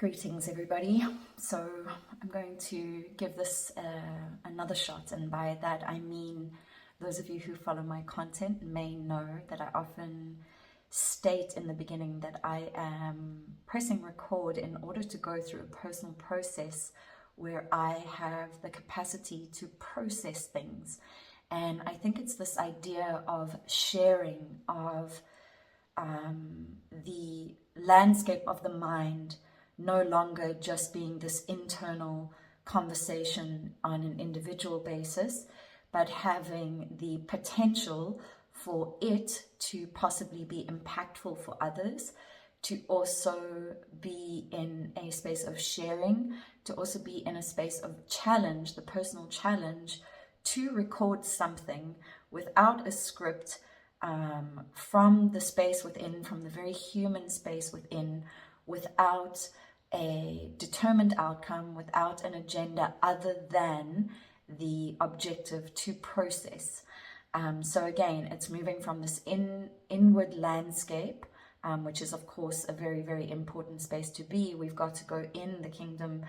Greetings everybody. So I'm going to give this another shot, and by that I mean those of you who follow my content may know that I often state in the beginning that I am pressing record in order to go through a personal process where I have the capacity to process things. And I think it's this idea of sharing of the landscape of the mind no longer just being this internal conversation on an individual basis, but having the potential for it to possibly be impactful for others, to also be in a space of sharing, to also be in a space of challenge, the personal challenge, to record something without a script, from the space within, from the very human space within, without a determined outcome, without an agenda other than the objective to process. So again, it's moving from this inward landscape, which is of course a very, very important space to be. We've got to go in, the kingdom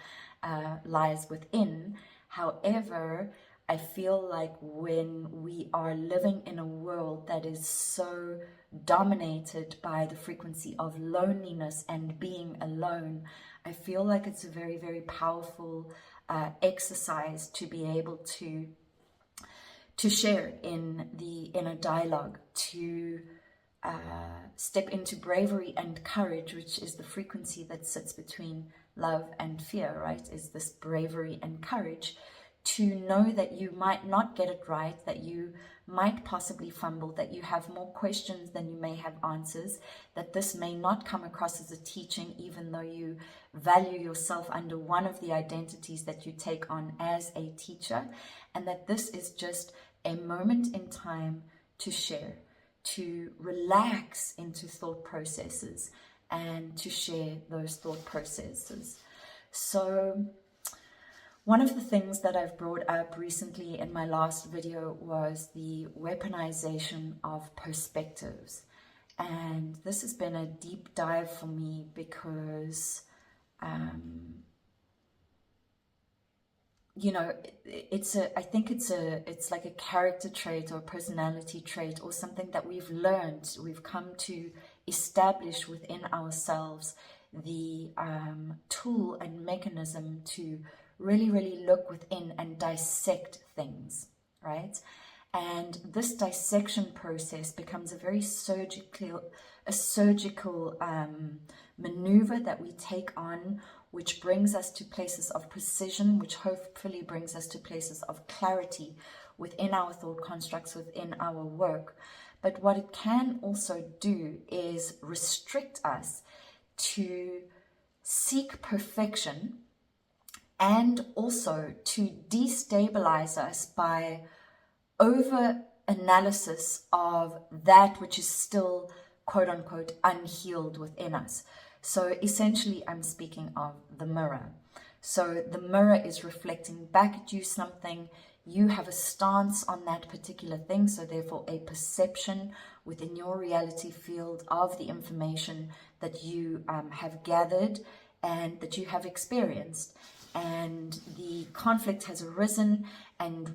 lies within. However, I feel like when we are living in a world that is so dominated by the frequency of loneliness and being alone, I feel like it's a very, very powerful exercise to be able to share in the inner dialogue, to step into bravery and courage, which is the frequency that sits between love and fear, right? Is this bravery and courage to know that you might not get it right, that you might possibly fumble, that you have more questions than you may have answers, that this may not come across as a teaching, even though you value yourself under one of the identities that you take on as a teacher, and that this is just a moment in time to share, to relax into thought processes and to share those thought processes. So one of the things that I've brought up recently in my last video was the weaponization of perspectives. And this has been a deep dive for me because, you know, I think it's like a character trait or personality trait or something that we've learned, we've come to establish within ourselves, the tool and mechanism to really, really look within and dissect things, right? And this dissection process becomes a very surgical maneuver that we take on, which brings us to places of precision, which hopefully brings us to places of clarity within our thought constructs, within our work. But what it can also do is restrict us to seek perfection, and also to destabilize us by over-analysis of that which is still, quote-unquote, unhealed within us. So essentially, I'm speaking of the mirror. So the mirror is reflecting back at you something. You have a stance on that particular thing, so therefore a perception within your reality field of the information that you have gathered and that you have experienced. And the conflict has arisen, and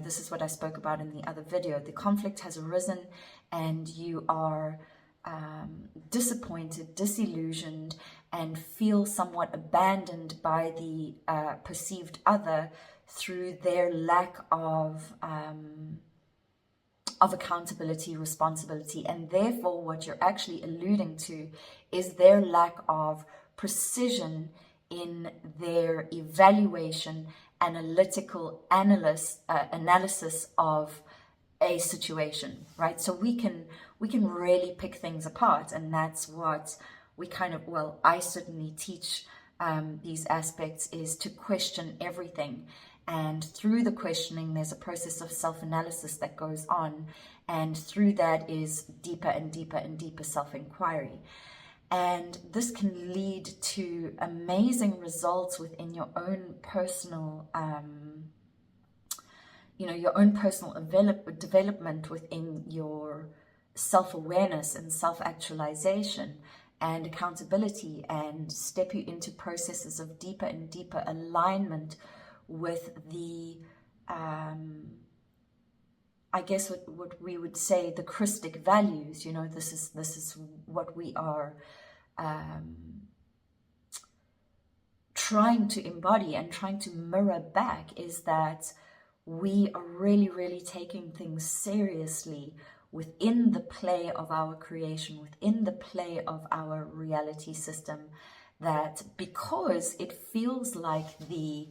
this is what I spoke about in the other video. The conflict has arisen, and you are disappointed, disillusioned, and feel somewhat abandoned by the perceived other through their lack of accountability, responsibility, and therefore what you're actually alluding to is their lack of precision in their evaluation, analytical analysis of a situation, right? So we can really pick things apart, and that's what we I certainly teach these aspects, is to question everything. And through the questioning, there's a process of self-analysis that goes on, and through that is deeper and deeper and deeper self-inquiry. And this can lead to amazing results within your own personal, your own personal development within your self-awareness and self-actualization. and accountability, and step you into processes of deeper and deeper alignment with the, I guess what we would say, the Christic values. You know, this is what we are trying to embody and trying to mirror back, is that we are really, really taking things seriously within the play of our creation, within the play of our reality system, that because it feels like the,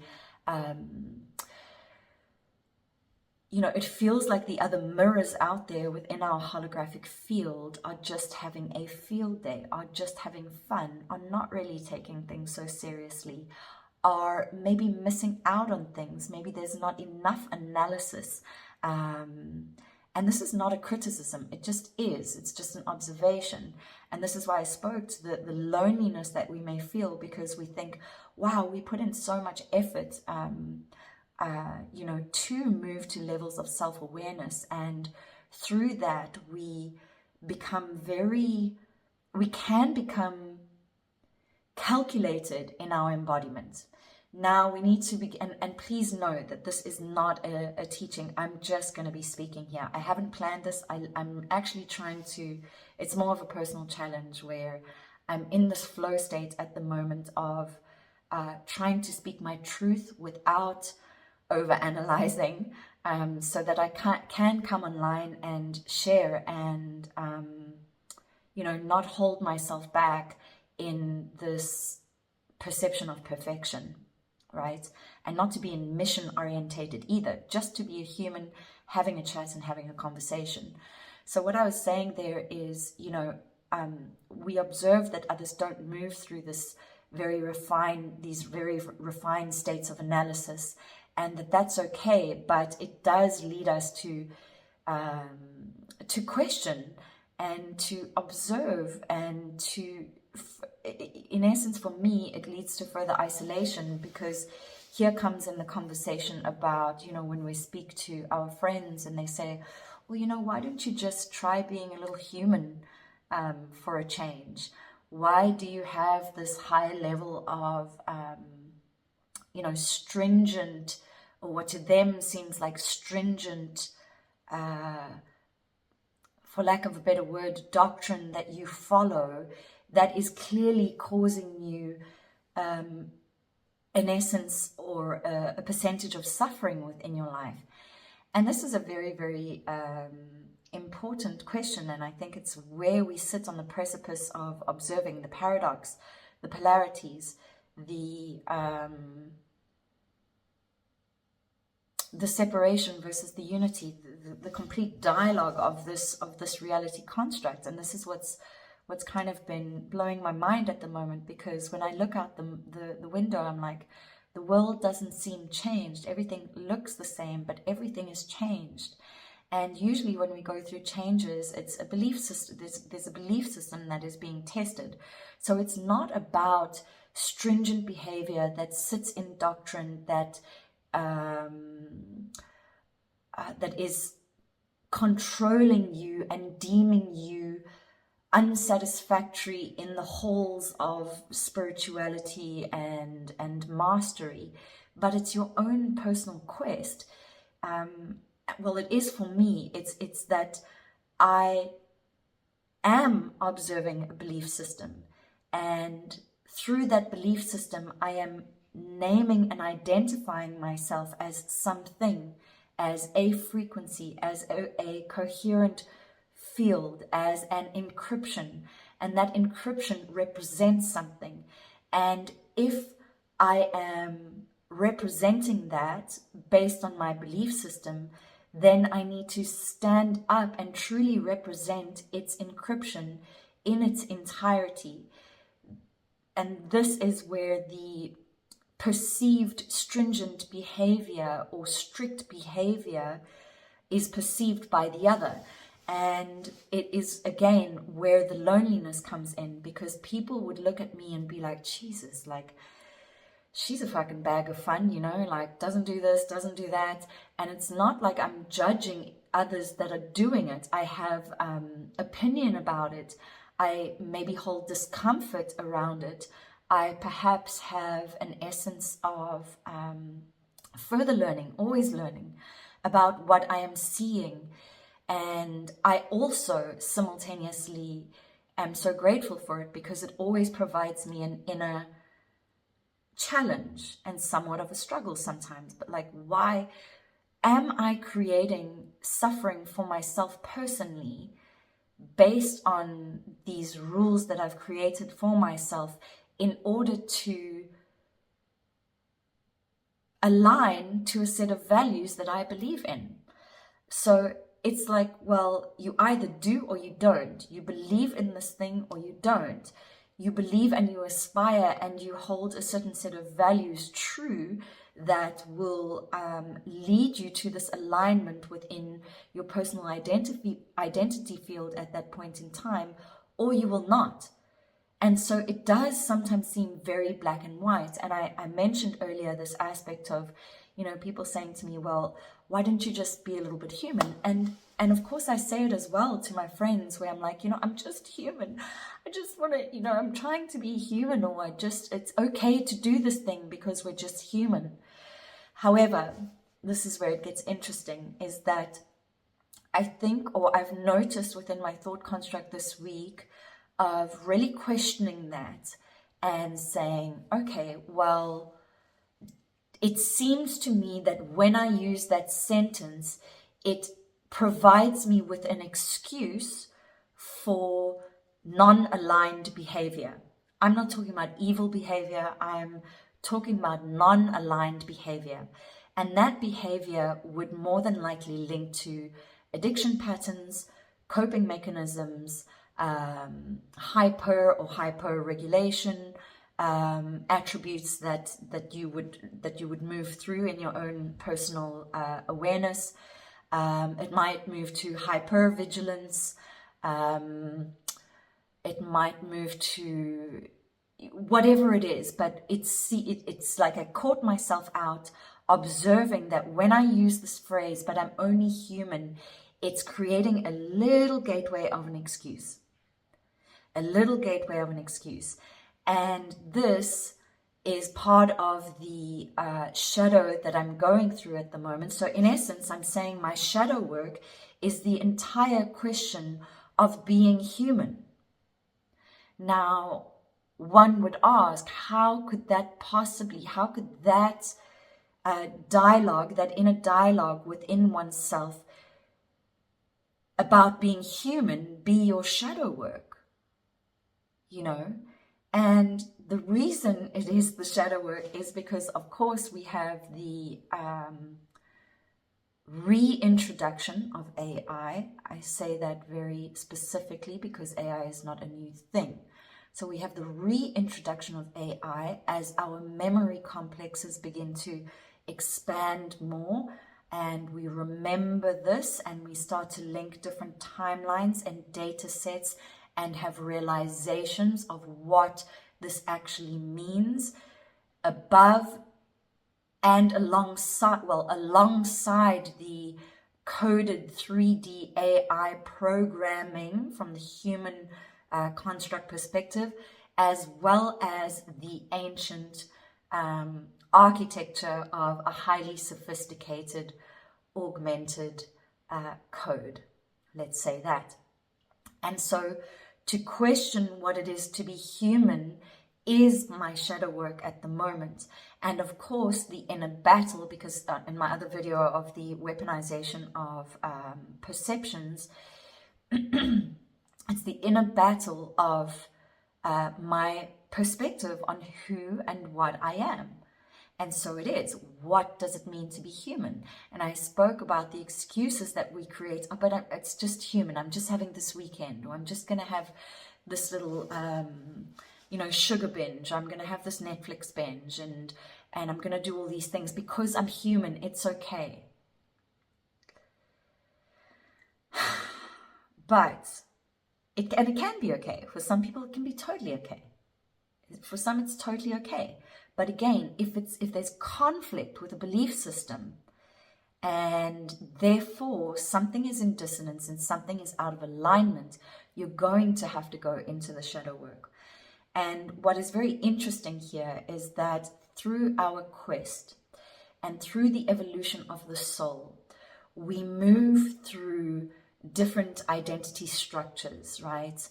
it feels like the other mirrors out there within our holographic field are just having a field day, are just having fun, are not really taking things so seriously, are maybe missing out on things. Maybe there's not enough analysis. And this is not a criticism, it just is. It's just an observation. And this is why I spoke to the loneliness that we may feel, because we think, wow, we put in so much effort, to move to levels of self-awareness. And through that, we can become calculated in our embodiment. Now we need to be, and please know that this is not a teaching. I'm just going to be speaking here. I haven't planned this. I'm actually trying to, it's more of a personal challenge where I'm in this flow state at the moment of trying to speak my truth without over-analyzing, so that I can come online and share and, not hold myself back in this perception of perfection. Right? And not to be in mission orientated either, just to be a human having a chat and having a conversation. So what I was saying there is, we observe that others don't move through these very refined states of analysis, and that's okay, but it does lead us to question and to observe, and to, in essence, for me, it leads to further isolation, because here comes in the conversation about, when we speak to our friends and they say, well, why don't you just try being a little human for a change? Why do you have this high level of, stringent, or what to them seems like stringent, for lack of a better word, doctrine that you follow, that is clearly causing you, in essence, or a percentage of suffering within your life? And this is a very, very important question, and I think it's where we sit on the precipice of observing the paradox, the polarities, the separation versus the unity, the complete dialogue of this reality construct. And this is what's kind of been blowing my mind at the moment, because when I look out the window, I'm like, the world doesn't seem changed. Everything looks the same, but everything is changed. And usually when we go through changes, it's a belief system. There's a belief system that is being tested. So it's not about stringent behavior that sits in doctrine that is controlling you and deeming you unsatisfactory in the halls of spirituality and mastery, but it's your own personal quest. Well, it is for me. It's that I am observing a belief system, and through that belief system, I am naming and identifying myself as something, as a frequency, as a coherent field, as an encryption, and that encryption represents something. And if I am representing that based on my belief system, then I need to stand up and truly represent its encryption in its entirety. And this is where the perceived stringent behavior or strict behavior is perceived by the other. And it is, again, where the loneliness comes in, because people would look at me and be like, Jesus, like, she's a fucking bag of fun, like, doesn't do this, doesn't do that. And it's not like I'm judging others that are doing it. I have opinion about it. I maybe hold discomfort around it, I perhaps have an essence of further learning, always learning about what I am seeing. And I also simultaneously am so grateful for it, because it always provides me an inner challenge and somewhat of a struggle sometimes. But like, why am I creating suffering for myself personally based on these rules that I've created for myself in order to align to a set of values that I believe in? So it's like, well, you either do or you don't. You believe in this thing or you don't. You believe and you aspire and you hold a certain set of values true that will lead you to this alignment within your personal identity field at that point in time, or you will not. And so it does sometimes seem very black and white. And I mentioned earlier this aspect of, people saying to me, well, why don't you just be a little bit human? And of course I say it as well to my friends, where I'm like, I'm just human. I just want to, I'm trying to be human, or it's okay to do this thing because we're just human. However, this is where it gets interesting, is that I think, or I've noticed within my thought construct this week, of really questioning that and saying, okay, well, it seems to me that when I use that sentence, it provides me with an excuse for non-aligned behavior. I'm not talking about evil behavior. I'm talking about non-aligned behavior. And that behavior would more than likely link to addiction patterns, coping mechanisms, hyper or hyper-regulation, attributes that you would move through in your own personal awareness. It might move to hypervigilance. It might move to whatever it is, but it's like I caught myself out observing that when I use this phrase, but I'm only human, it's creating a little gateway of an excuse. A little gateway of an excuse. And this is part of the shadow that I'm going through at the moment. So in essence, I'm saying my shadow work is the entire question of being human. Now, one would ask, how could that dialogue, that inner dialogue within oneself about being human, be your shadow work? And the reason it is the shadow work is because, of course, we have the reintroduction of AI. I say that very specifically because AI is not a new thing. So we have the reintroduction of AI as our memory complexes begin to expand more, and we remember this and we start to link different timelines and data sets and have realizations of what this actually means above and alongside the coded 3D AI programming from the human construct perspective, as well as the ancient architecture of a highly sophisticated, augmented code. Let's say that. And so to question what it is to be human is my shadow work at the moment. And of course, the inner battle, because in my other video of the weaponization of perceptions, it's the inner battle of my perspective on who and what I am. And so it is, what does it mean to be human? And I spoke about the excuses that we create. Oh, but it's just human. I'm just having this weekend, or I'm just going to have this little, sugar binge. I'm going to have this Netflix binge, and I'm going to do all these things because I'm human. It's okay. But it can be okay. For some people, it can be totally okay. For some, it's totally okay. But again, if there's conflict with a belief system, and therefore something is in dissonance and something is out of alignment you're going to have to go into the shadow work. And what is very interesting here is that through our quest and through the evolution of the soul, we move through different identity structures, right?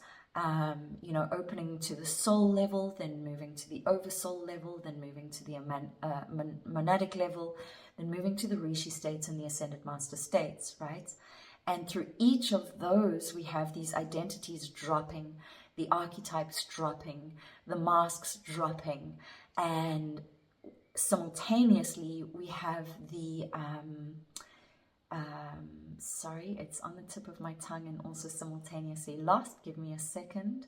Opening to the soul level, then moving to the oversoul level, then moving to the monadic level, then moving to the rishi states and the ascended master states, right? And through each of those, we have these identities dropping, the archetypes dropping, the masks dropping, and simultaneously we have the sorry, it's on the tip of my tongue and also simultaneously lost. Give me a second.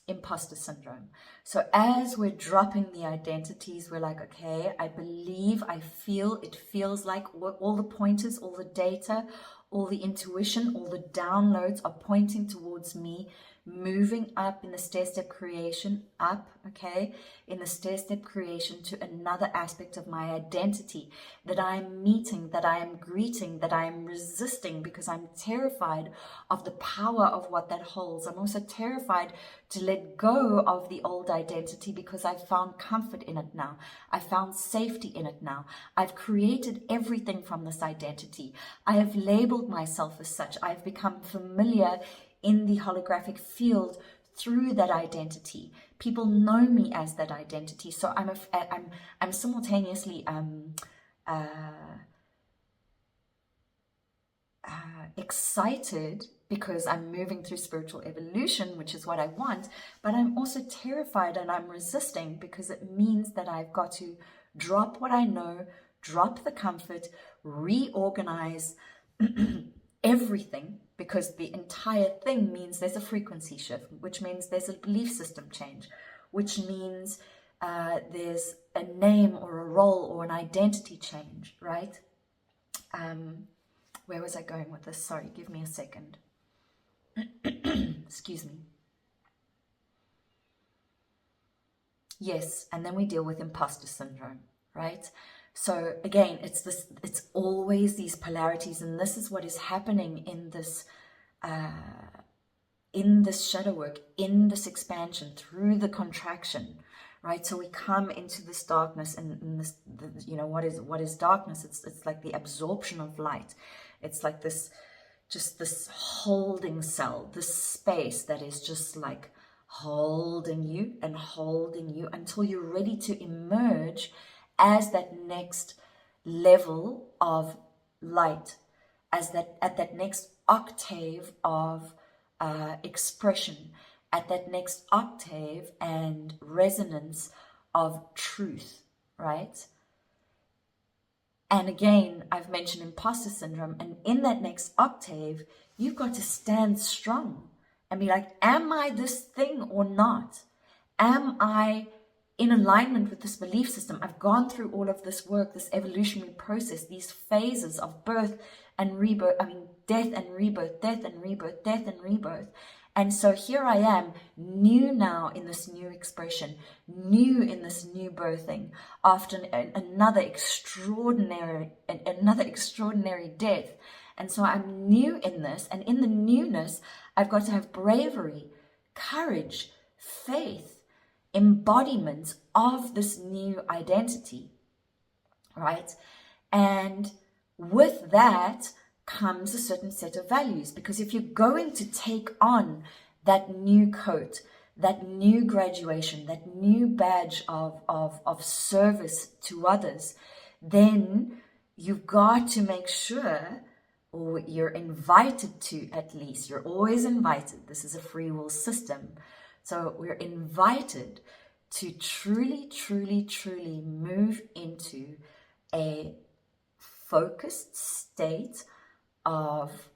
Imposter syndrome. So as we're dropping the identities, we're like, okay, I believe, I feel, it feels like all the pointers, all the data, all the intuition, all the downloads are pointing towards me, moving up in the stair-step creation, up, okay, in the stair-step creation to another aspect of my identity that I am meeting, that I am greeting, that I am resisting, because I'm terrified of the power of what that holds. I'm also terrified to let go of the old identity because I've found comfort in it now. I've found safety in it now. I've created everything from this identity. I have labeled myself as such. I've become familiar in the holographic field through that identity. People know me as that identity. So I'm simultaneously excited because I'm moving through spiritual evolution, which is what I want, but I'm also terrified and I'm resisting because it means that I've got to drop what I know, drop the comfort, reorganize everything, because the entire thing means there's a frequency shift, which means there's a belief system change, which means there's a name or a role or an identity change, right? Where was I going with this? Sorry, give me a second. Excuse me. Yes, and then we deal with imposter syndrome, right? So again, it's always these polarities, and this is what is happening in this shadow work, in this expansion, through the contraction, right? So we come into this darkness, and this, what is darkness? It's like the absorption of light. It's like this holding cell, this space that is just like holding you until you're ready to emerge as that next level of light, at that next octave of expression, at that next octave and resonance of truth, right? And again, I've mentioned imposter syndrome, and in that next octave, you've got to stand strong and be like, am I this thing or not? Am I in alignment with this belief system? I've gone through all of this work, this evolutionary process, these phases of birth and rebirth, death and rebirth, death and rebirth, death and rebirth. And so here I am, new now in this new expression, new in this new birthing, after another extraordinary death. And so I'm new in this, and in the newness, I've got to have bravery, courage, faith, embodiment of this new identity, right? And with that comes a certain set of values, because if you're going to take on that new coat, that new graduation, that new badge of service to others, then you've got to make sure, or you're invited to, at least, you're always invited. This is a free will system. So we're invited to truly, truly, truly move into a focused state of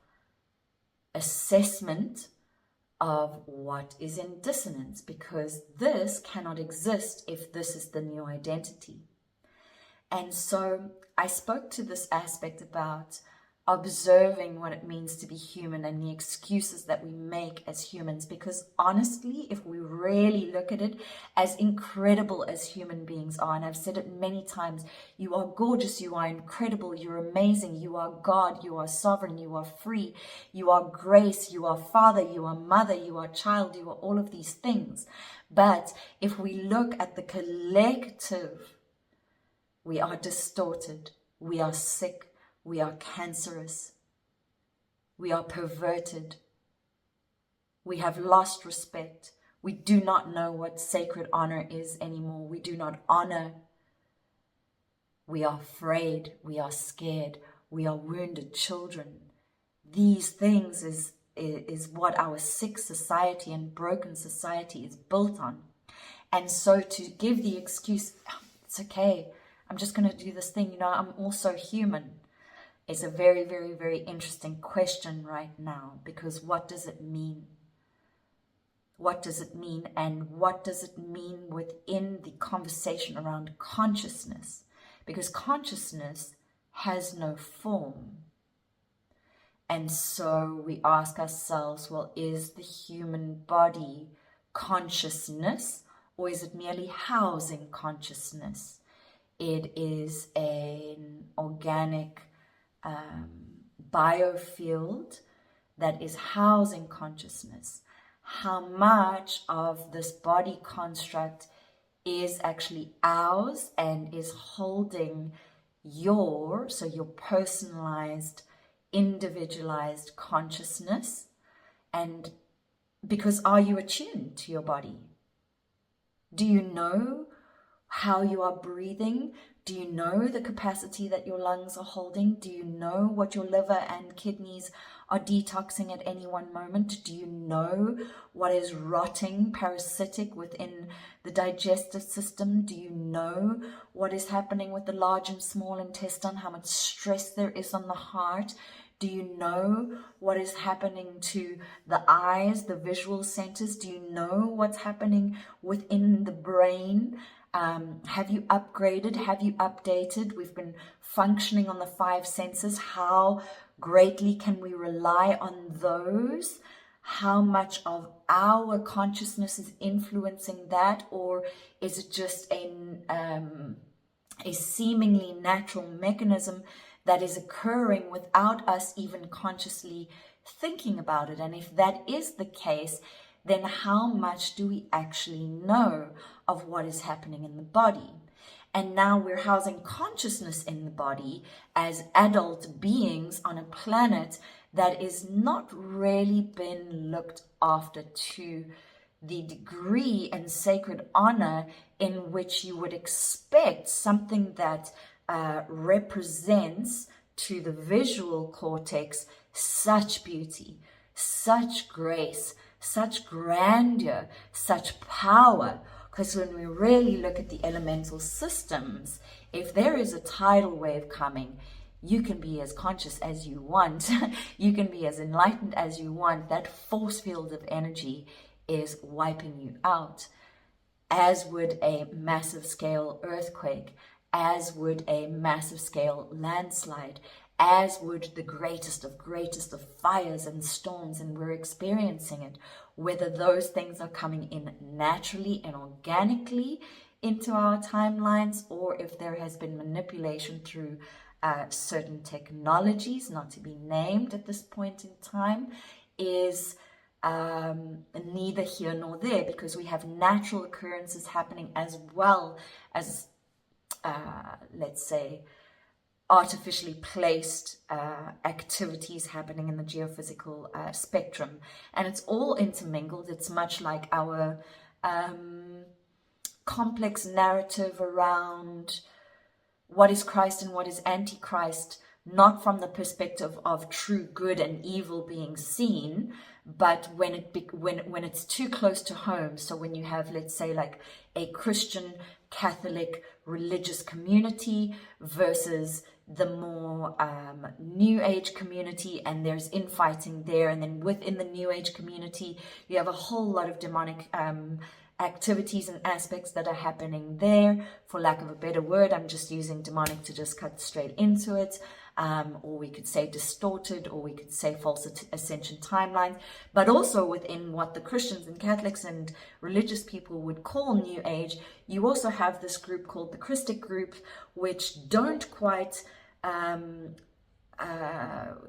assessment of what is in dissonance, because this cannot exist if this is the new identity. And so I spoke to this aspect about observing what it means to be human and the excuses that we make as humans. Because honestly, if we really look at it, as incredible as human beings are, and I've said it many times, you are gorgeous, you are incredible, you're amazing, you are God, you are sovereign, you are free, you are grace, you are father, you are mother, you are child, you are all of these things. But if we look at the collective, we are distorted, we are sick, we are cancerous, we are perverted, we have lost respect, we do not know what sacred honor is anymore, we do not honor, we are afraid, we are scared, we are wounded children. These things is what our sick society and broken society is built on. And so to give the excuse, "Oh, it's okay, I'm just going to do this thing, I'm also human," is a very, very, very interesting question right now, because what does it mean? What does it mean, and what does it mean within the conversation around consciousness? Because consciousness has no form. And so we ask ourselves, well, is the human body consciousness, or is it merely housing consciousness? It is an organic biofield that is housing consciousness. How much of this body construct is actually ours and is holding your personalized, individualized consciousness? And because are you attuned to your body? Do you know how you are breathing? Do you know the capacity that your lungs are holding? Do you know what your liver and kidneys are detoxing at any one moment? Do you know what is rotting, parasitic within the digestive system? Do you know what is happening with the large and small intestine, how much stress there is on the heart? Do you know what is happening to the eyes, the visual centers? Do you know what's happening within the brain? Have you upgraded? Have you updated? We've been functioning on the 5 senses. How greatly can we rely on those? How much of our consciousness is influencing that? Or is it just a seemingly natural mechanism that is occurring without us even consciously thinking about it? And if that is the case, then how much do we actually know of what is happening in the body? And now we're housing consciousness in the body as adult beings on a planet that is not really been looked after to the degree and sacred honor in which you would expect something that represents to the visual cortex such beauty, such grace, such grandeur, such power. Because when we really look at the elemental systems, if there is a tidal wave coming, you can be as conscious as you want. You can be as enlightened as you want. That force field of energy is wiping you out, as would a massive scale earthquake, as would a massive scale landslide, as would the greatest of fires and storms, and we're experiencing it. Whether those things are coming in naturally and organically into our timelines, or if there has been manipulation through certain technologies, not to be named at this point in time, is neither here nor there, because we have natural occurrences happening as well as, let's say, artificially placed activities happening in the geophysical spectrum, and it's all intermingled. It's much like our complex narrative around what is Christ and what is Antichrist, not from the perspective of true good and evil being seen, but when it's too close to home. So when you have, let's say, like a Christian Catholic religious community versus the more New Age community, and there's infighting there, and then within the New Age community you have a whole lot of demonic activities and aspects that are happening there. For lack of a better word, I'm just using demonic to just cut straight into it. or we could say distorted, or we could say false ascension timelines, but also within what the Christians and Catholics and religious people would call New Age, you also have this group called the Christic group, which don't quite,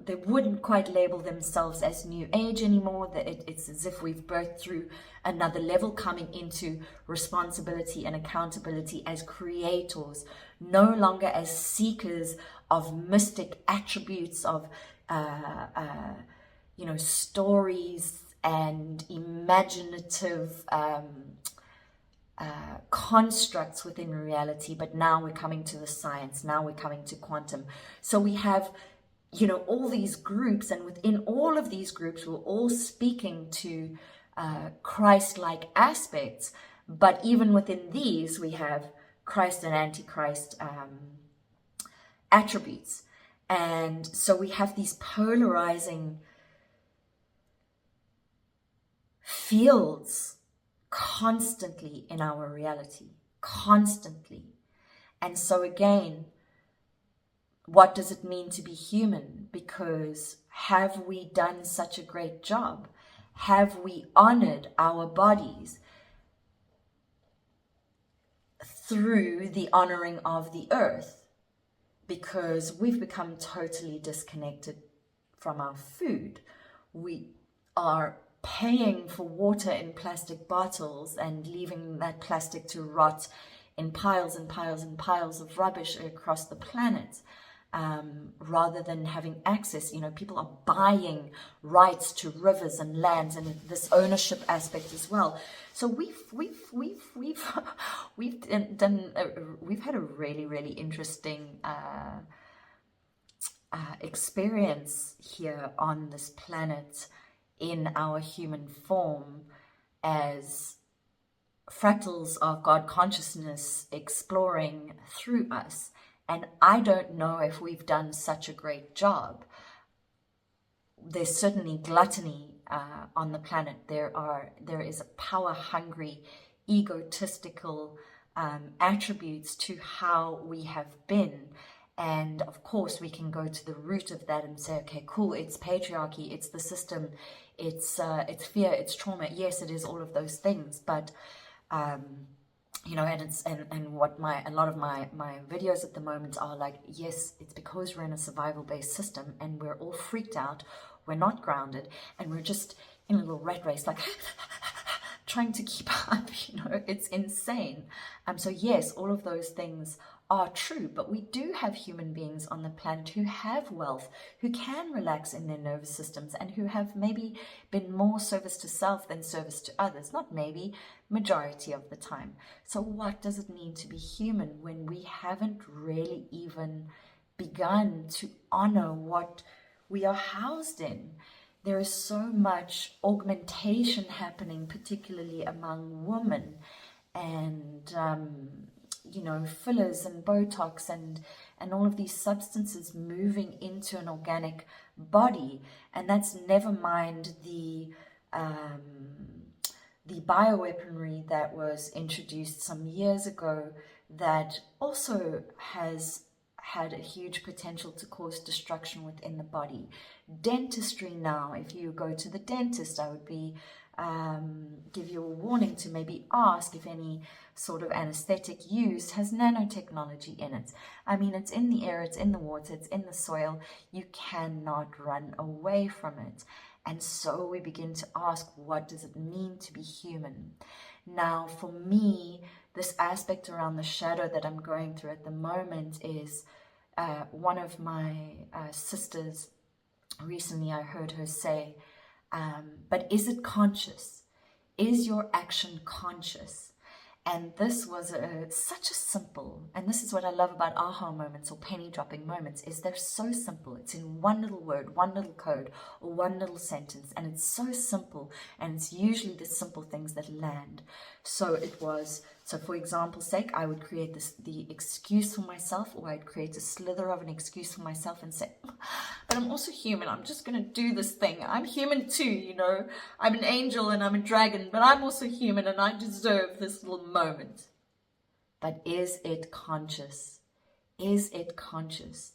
they wouldn't quite label themselves as New Age anymore. That it's as if we've birthed through another level, coming into responsibility and accountability as creators, no longer as seekers of mystic attributes, of stories and imaginative constructs within reality. But now we're coming to the science, now we're coming to quantum. So we have all these groups, and within all of these groups we're all speaking to Christ-like aspects, but even within these we have Christ and Antichrist attributes. And so we have these polarizing fields constantly in our reality, constantly. And so again, what does it mean to be human? Because have we done such a great job? Have we honored our bodies through the honoring of the earth? Because we've become totally disconnected from our food. We are paying for water in plastic bottles and leaving that plastic to rot in piles and piles and piles of rubbish across the planet. Rather than having access, people are buying rights to rivers and lands, and this ownership aspect as well. So we've had a really, really interesting experience here on this planet in our human form as fractals of God consciousness exploring through us. And I don't know if we've done such a great job. There's certainly gluttony on the planet. There is a power-hungry, egotistical attributes to how we have been. And of course, we can go to the root of that and say, okay, cool, it's patriarchy, it's the system, it's fear, it's trauma. Yes, it is all of those things, but and it's what a lot of my videos at the moment are like, yes, it's because we're in a survival-based system and we're all freaked out, we're not grounded, and we're just in a little rat race, like trying to keep up, it's insane. So yes, all of those things are true, but we do have human beings on the planet who have wealth, who can relax in their nervous systems, and who have maybe been more service to self than service to others. Not maybe, majority of the time. So what does it mean to be human when we haven't really even begun to honor what we are housed in? There is so much augmentation happening, particularly among women, and fillers and Botox and all of these substances moving into an organic body. And that's never mind the bioweaponry that was introduced some years ago that also has had a huge potential to cause destruction within the body. Dentistry now, if you go to the dentist, I would give you a warning to maybe ask if any sort of anesthetic used has nanotechnology in it. I mean, it's in the air, it's in the water, it's in the soil. You cannot run away from it. And so we begin to ask, what does it mean to be human? Now, for me, this aspect around the shadow that I'm going through at the moment is one of my sisters, recently I heard her say, but is it conscious? Is your action conscious? And this was such a simple, and this is what I love about aha moments or penny dropping moments, is they're so simple. It's in one little word, one little code, or one little sentence, and it's so simple, and it's usually the simple things that land. So for example's sake, I would create the excuse for myself, or I'd create a slither of an excuse for myself and say, but I'm also human, I'm just going to do this thing. I'm human too, I'm an angel and I'm a dragon, but I'm also human and I deserve this little moment. But is it conscious? Is it conscious?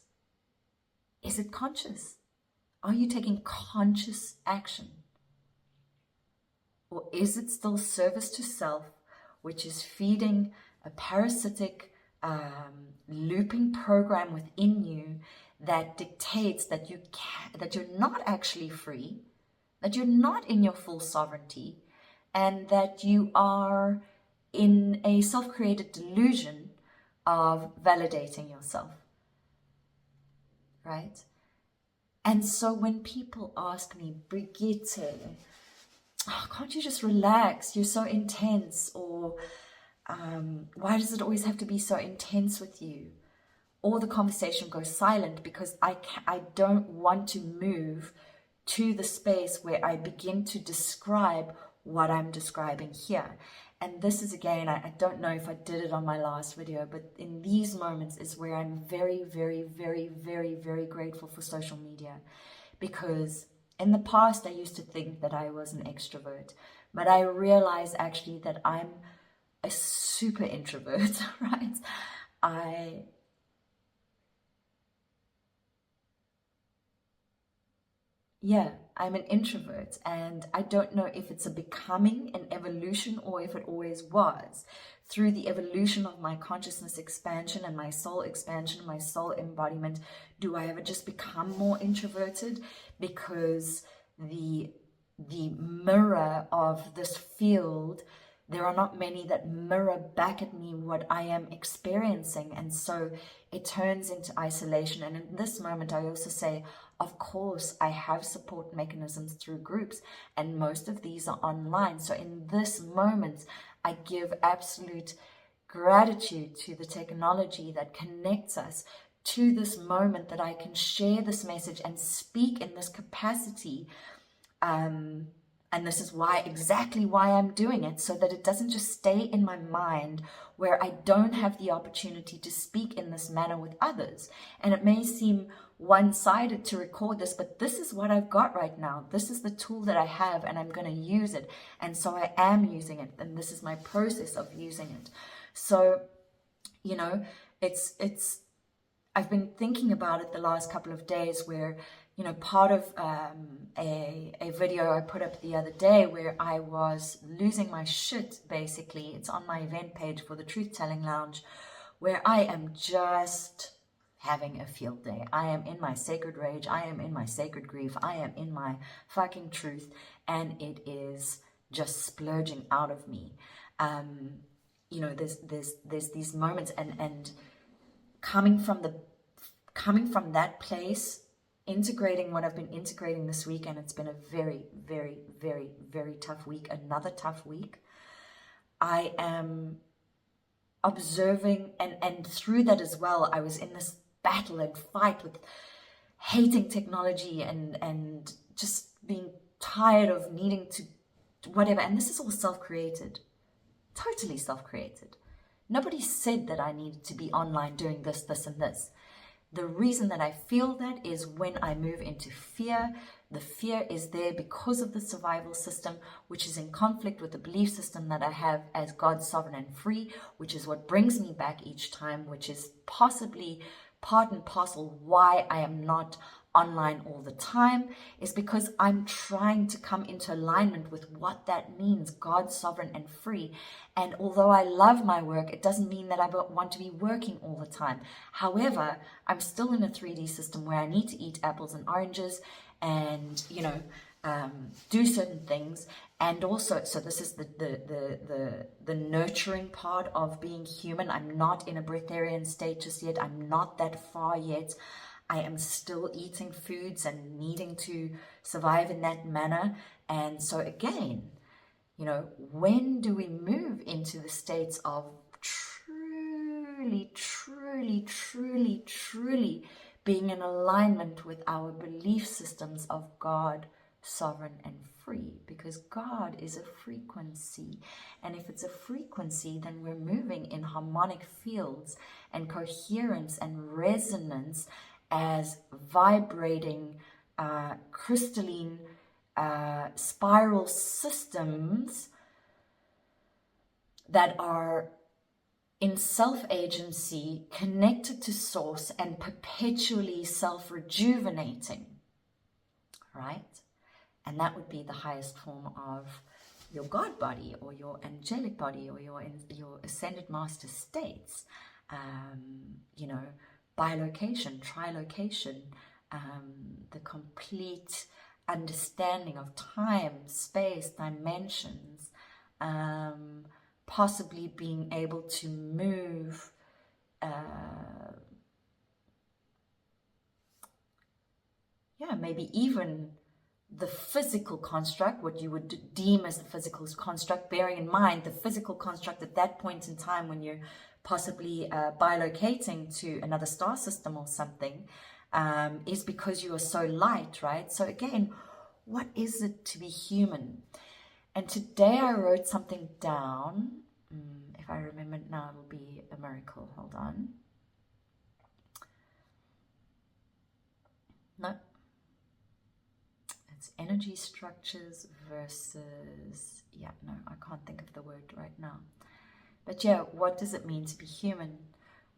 Is it conscious? Are you taking conscious action? Or is it still service to self, which is feeding a parasitic looping program within you that dictates that that you're not actually free, that you're not in your full sovereignty, and that you are in a self-created delusion of validating yourself, right? And so when people ask me, Brigitte, oh, can't you just relax? You're so intense. Or why does it always have to be so intense with you? Or the conversation goes silent because I don't want to move to the space where I begin to describe what I'm describing here. And this is, again, I don't know if I did it on my last video, but in these moments is where I'm very, very, very, very, very grateful for social media. Because in the past, I used to think that I was an extrovert, but I realized actually that I'm a super introvert, right? I'm an introvert, and I don't know if it's a becoming, an evolution, or if it always was. Through the evolution of my consciousness expansion and my soul expansion, my soul embodiment, do I ever just become more introverted? Because the mirror of this field, there are not many that mirror back at me what I am experiencing, and so it turns into isolation. And in this moment, I also say, of course, I have support mechanisms through groups, and most of these are online. So in this moment, I give absolute gratitude to the technology that connects us to this moment, that I can share this message and speak in this capacity. And this is exactly why I'm doing it, so that it doesn't just stay in my mind where I don't have the opportunity to speak in this manner with others. And it may seem one-sided to record this, but this is what I've got right now. This is the tool that I have, and I'm going to use it. And so I am using it, and this is my process of using it. So, you know, I've been thinking about it the last couple of days where, you know, part of a video I put up the other day where I was losing my shit, basically. It's on my event page for the Truth Telling Lounge, where I am just having a field day. I am in my sacred rage. I am in my sacred grief. I am in my fucking truth, and it is just splurging out of me. You know, there's these moments, and coming from that place, integrating what I've been integrating this week, and it's been a very, very, very, very tough week, another tough week. I am observing, and through that as well, I was in this battle and fight with hating technology and just being tired of needing to whatever. And this is all self-created, totally self-created. Nobody said that I needed to be online doing this, this, and this. The reason that I feel that is when I move into fear. The fear is there because of the survival system, which is in conflict with the belief system that I have as God, sovereign and free, which is what brings me back each time, which is possibly part and parcel why I am not online all the time, is because I'm trying to come into alignment with what that means, God, sovereign and free. And although I love my work, it doesn't mean that I want to be working all the time. However, I'm still in a 3D system where I need to eat apples and oranges and, you know, do certain things. And also, so this is the nurturing part of being human. I'm not in a breatharian state just yet. I'm not that far yet. I am still eating foods and needing to survive in that manner. And so again, you know, when do we move into the states of truly, truly, truly, truly being in alignment with our belief systems of God, sovereign and free? Because God is a frequency, and if it's a frequency, then we're moving in harmonic fields and coherence and resonance as vibrating crystalline spiral systems that are in self-agency, connected to source and perpetually self-rejuvenating, right? And that would be the highest form of your God body or your angelic body or your ascended master states, you know, bilocation, trilocation, the complete understanding of time, space, dimensions, possibly being able to move maybe even the physical construct, what you would deem as the physical construct, bearing in mind the physical construct at that point in time when you're possibly bilocating to another star system or something, is because you are so light, right? So again, what is it to be human? And today I wrote something down. If I remember it now, it'll be a miracle. Hold on. No. It's energy structures versus, I can't think of the word right now. But yeah, what does it mean to be human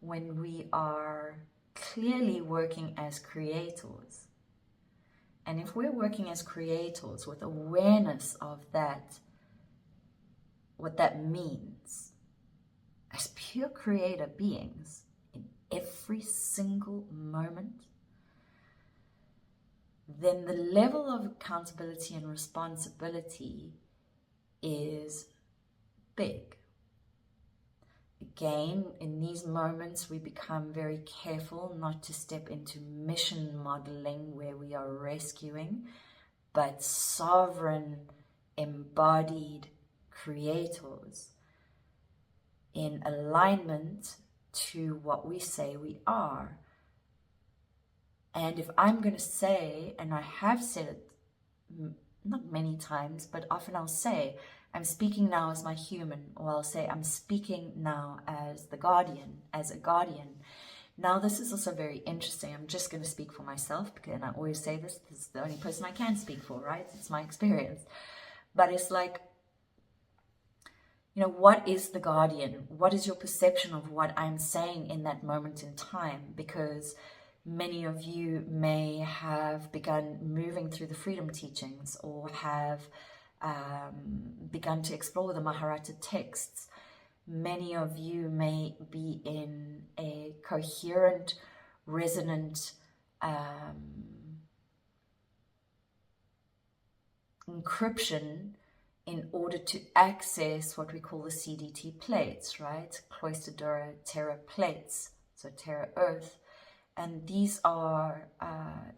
when we are clearly working as creators? And if we're working as creators with awareness of that, what that means, as pure creator beings in every single moment, then the level of accountability and responsibility is big. Again, in these moments, we become very careful not to step into mission modeling where we are rescuing, but sovereign, embodied creators in alignment to what we say we are. And if I'm going to say, and I have said it not many times, but often I'll say, I'm speaking now as my human, or I'll say, I'm speaking now as the guardian, as a guardian. Now, this is also very interesting. I'm just going to speak for myself, because, and I always say this is the only person I can speak for, right? It's my experience. But it's like, you know, what is the guardian? What is your perception of what I'm saying in that moment in time? Because many of you may have begun moving through the freedom teachings or have begun to explore the Maharata texts. Many of you may be in a coherent, resonant encryption in order to access what we call the CDT plates, right? Cloister Terra plates, so Terra Earth. And these are,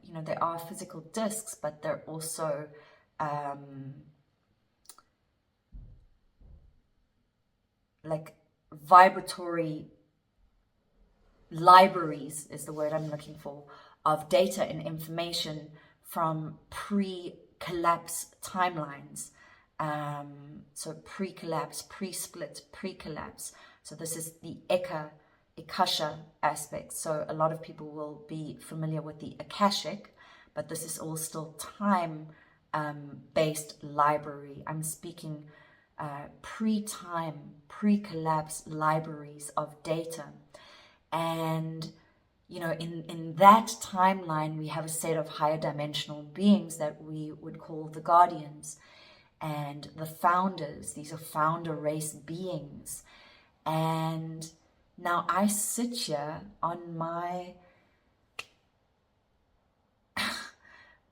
you know, they are physical discs, but they're also like vibratory libraries is the word I'm looking for, of data and information from pre-collapse timelines. So pre-collapse, pre-split, pre-collapse. So this is the Akasha aspect. So a lot of people will be familiar with the Akashic, but this is all still time based library. I'm speaking pre-time, pre-collapse libraries of data. And you know, in that timeline, we have a set of higher dimensional beings that we would call the guardians and the founders. These are founder race beings. And now I sit here on my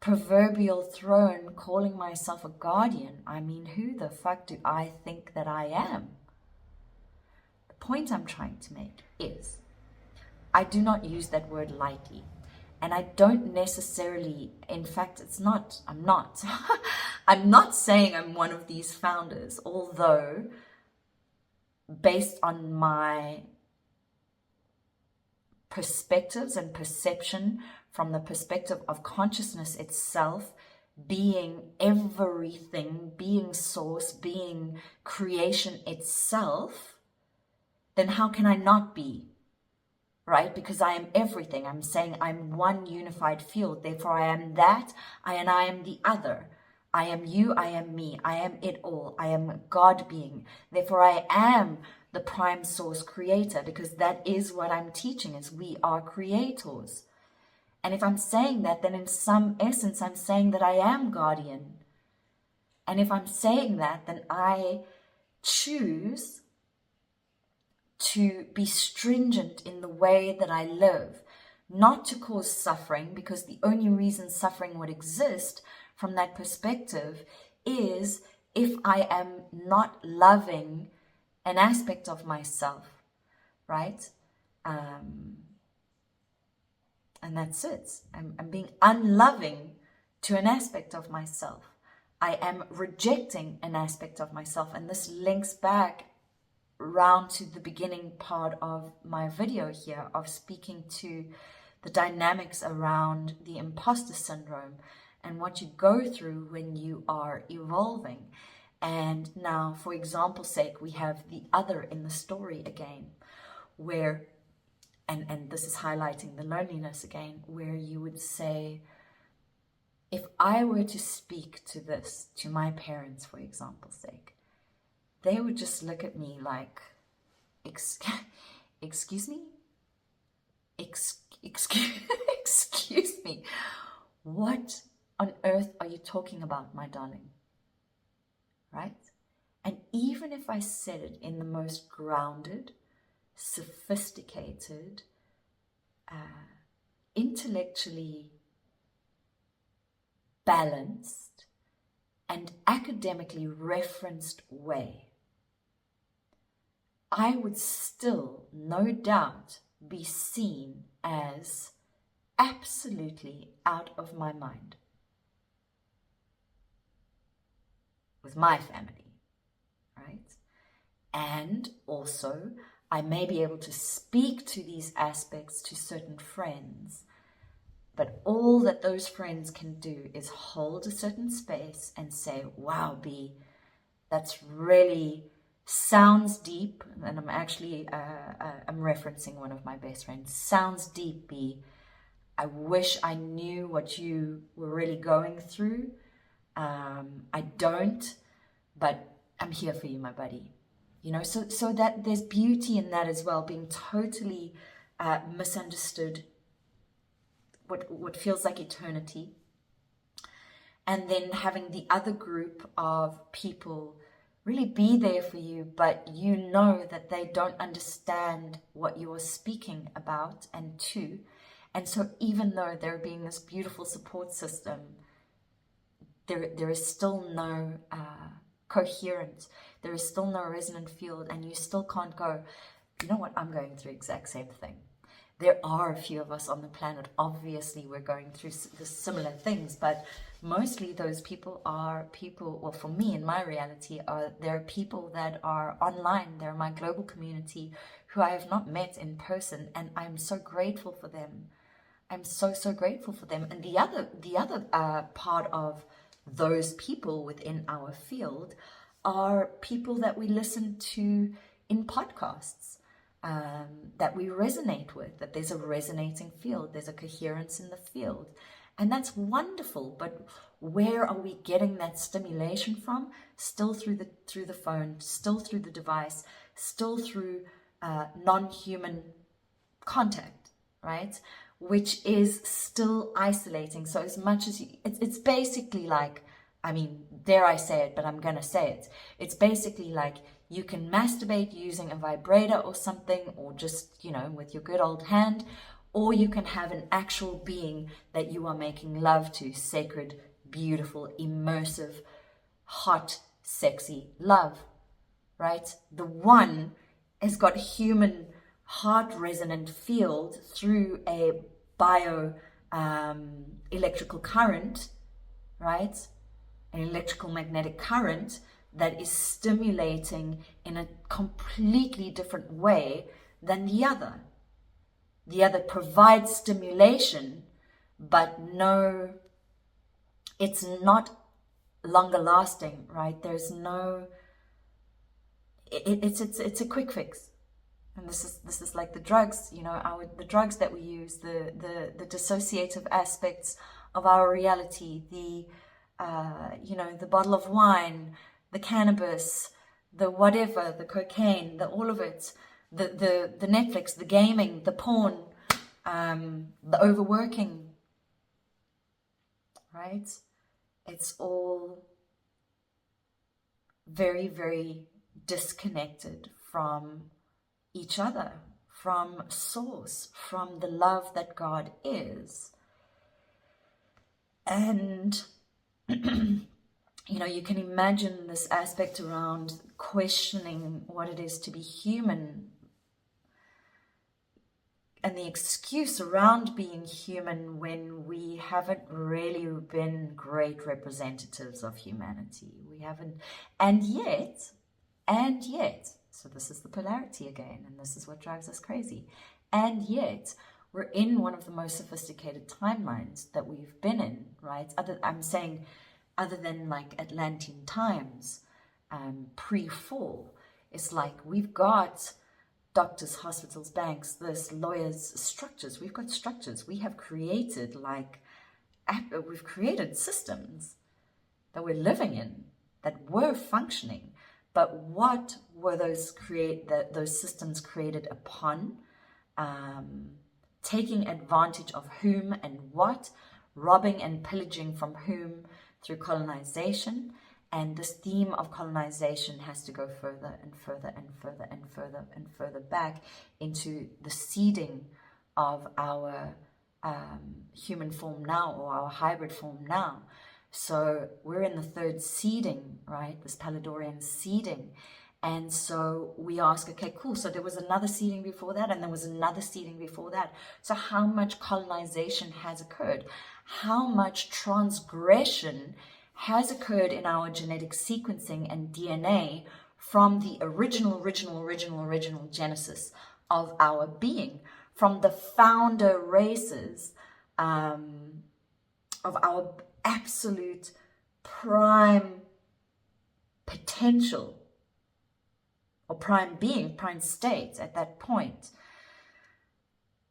proverbial throne calling myself a guardian. I mean, who the fuck do I think that I am? The point I'm trying to make is I do not use that word lightly. And I don't necessarily, in fact, I'm not. I'm not saying I'm one of these founders, although based on my perspectives and perception from the perspective of consciousness itself, being everything, being source, being creation itself, then how can I not be? Right? Because I am everything. I'm saying I'm one unified field. Therefore, I am that, and I am the other. I am you, I am me. I am it all. I am a God being. Therefore, I am the prime source creator, because that is what I'm teaching, is we are creators. And if I'm saying that, then in some essence, I'm saying that I am guardian. And if I'm saying that, then I choose to be stringent in the way that I live, not to cause suffering, because the only reason suffering would exist from that perspective is if I am not loving an aspect of myself, right? And that's it. I'm being unloving to an aspect of myself. I am rejecting an aspect of myself. And this links back round to the beginning part of my video here of speaking to the dynamics around the imposter syndrome and what you go through when you are evolving. And now, for example's sake, we have the other in the story again, where, and this is highlighting the loneliness again, where you would say, if I were to speak to this, to my parents, for example's sake, they would just look at me like, excuse me? Excuse me. What on earth are you talking about, my darling? Right? And even if I said it in the most grounded, sophisticated, intellectually balanced, and academically referenced way, I would still, no doubt, be seen as absolutely out of my mind with my family, right? And also, I may be able to speak to these aspects to certain friends, but all that those friends can do is hold a certain space and say, wow, B, that's really sounds deep. And I'm actually, I'm referencing one of my best friends. Sounds deep, B. I wish I knew what you were really going through. I don't, but I'm here for you, my buddy. You know, so that there's beauty in that as well, being totally misunderstood, what feels like eternity. And then having the other group of people really be there for you, but you know that they don't understand what you are speaking about and to. And so even though there being this beautiful support system, there is still no coherence. There is still no resonant field, and you still can't go, you know what, I'm going through the exact same thing. There are a few of us on the planet. Obviously, we're going through the similar things, but mostly those people are people, well, for me, in my reality, there are people that are online. They're my global community who I have not met in person, and I'm so grateful for them. I'm so grateful for them. And the other part of those people within our field are people that we listen to in podcasts, that we resonate with, that there's a resonating field, there's a coherence in the field. And that's wonderful. But where are we getting that stimulation from? Still through the phone, still through the device, still through non-human contact, right? Which is still isolating. So as much as it's basically like, I mean, dare I say it, but I'm going to say it. It's basically like you can masturbate using a vibrator or something, or just, you know, with your good old hand, or you can have an actual being that you are making love to, sacred, beautiful, immersive, hot, sexy love, right? The one has got human heart resonant field through a bio electrical current, right? An electrical magnetic current that is stimulating in a completely different way than the other. The other provides stimulation, but no, it's not longer lasting, right? There's no, it's a quick fix. And this is like the drugs, you know, the drugs that we use, the dissociative aspects of our reality, the you know, the bottle of wine, the cannabis, the whatever, the cocaine, the all of it, the Netflix, the gaming, the porn, the overworking, right? It's all very, very disconnected from each other, from source, from the love that God is. And you know, you can imagine this aspect around questioning what it is to be human, and the excuse around being human when we haven't really been great representatives of humanity. We haven't, and yet, so this is the polarity again, and this is what drives us crazy. And yet, we're in one of the most sophisticated timelines that we've been in, right? I'm saying, other than like Atlantean times, pre-fall, it's like we've got doctors, hospitals, banks, this, lawyers, structures. We've got structures. We have created we've created systems that we're living in, that were functioning. But what were those systems created upon? Taking advantage of whom and what? Robbing and pillaging from whom? Through colonization. And this theme of colonization has to go further and further and further and further and further back into the seeding of our human form now, or our hybrid form now. So we're in the third seeding, right? This Palladorian seeding. And so we ask, okay, cool. So there was another seeding before that, and there was another seeding before that. So how much colonization has occurred? How much transgression has occurred in our genetic sequencing and DNA from the original genesis of our being, from the founder races of our absolute prime potential, or prime being, prime state at that point.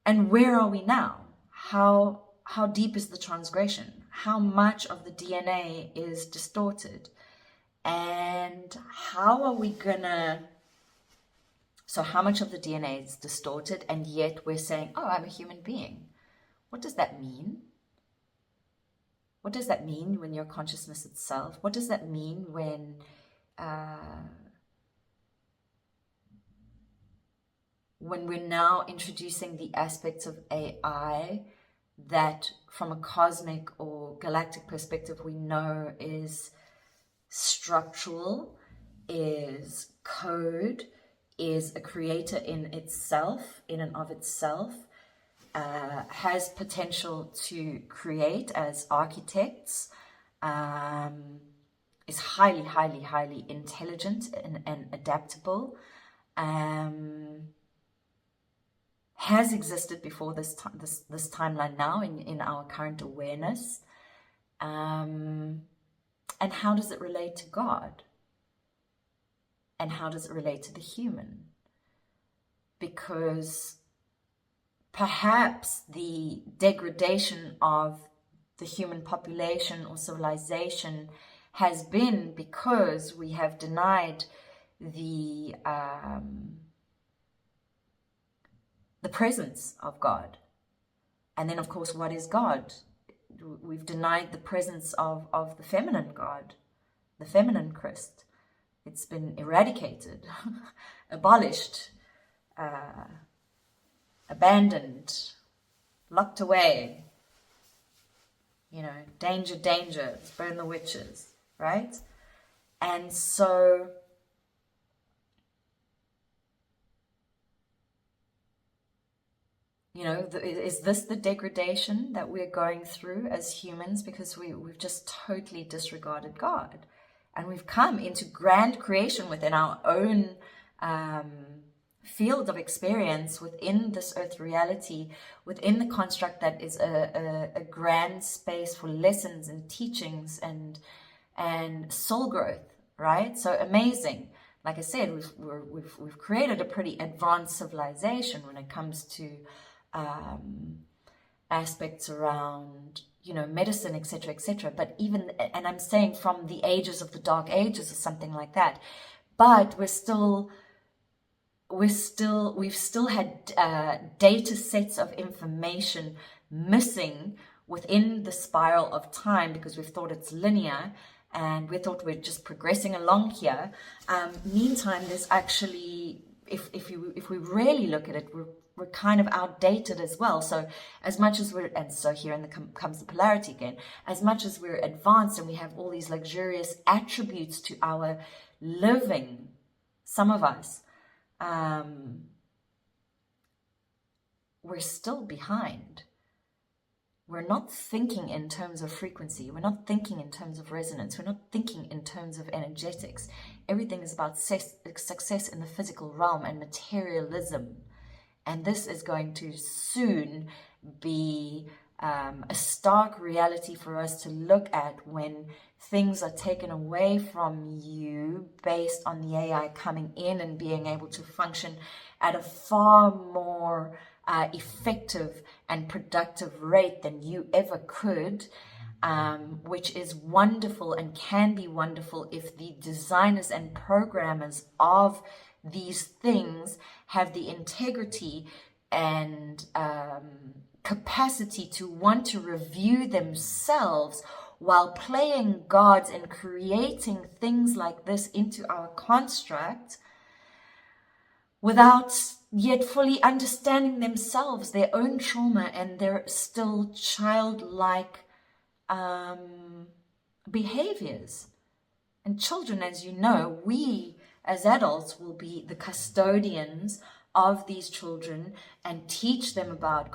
And where are we now? How deep is the transgression? How much of the DNA is distorted? And how are we gonna... So how much of the DNA is distorted, and yet we're saying, oh, I'm a human being. What does that mean? What does that mean when you're consciousness itself? What does that mean when we're now introducing the aspects of AI that from a cosmic or galactic perspective we know is structural, is code, is a creator in itself, in and of itself, has potential to create as architects, is highly intelligent and adaptable, has existed before this timeline now in our current awareness. And how does it relate to God? And how does it relate to the human? Because perhaps the degradation of the human population or civilization has been because we have denied the presence of God. And then, of course, what is God? We've denied the presence of the feminine God, the feminine Christ. It's been eradicated, abolished, abandoned, locked away. You know, danger, let's burn the witches, right? And so you know, is this the degradation that we're going through as humans because we've just totally disregarded God? And we've come into grand creation within our own field of experience, within this earth reality, within the construct that is a grand space for lessons and teachings and soul growth, right? So amazing. Like I said, we've created a pretty advanced civilization when it comes to aspects around, you know, medicine, etc., etc. But even, and I'm saying from the ages of the dark ages or something like that, but we've still had data sets of information missing within the spiral of time, because we've thought it's linear and we thought we're just progressing along here. Meantime, there's actually, if we really look at it, we're kind of outdated as well. So as much as and so here comes the polarity again, as much as we're advanced and we have all these luxurious attributes to our living, some of us, we're still behind. We're not thinking in terms of frequency. We're not thinking in terms of resonance. We're not thinking in terms of energetics. Everything is about success in the physical realm and materialism. And this is going to soon be a stark reality for us to look at when things are taken away from you based on the AI coming in and being able to function at a far more effective and productive rate than you ever could, which is wonderful and can be wonderful if the designers and programmers of these things have the integrity and capacity to want to review themselves while playing gods and creating things like this into our construct without yet fully understanding themselves, their own trauma, and their still childlike behaviors. And children, as you know, we as adults will be the custodians of these children and teach them about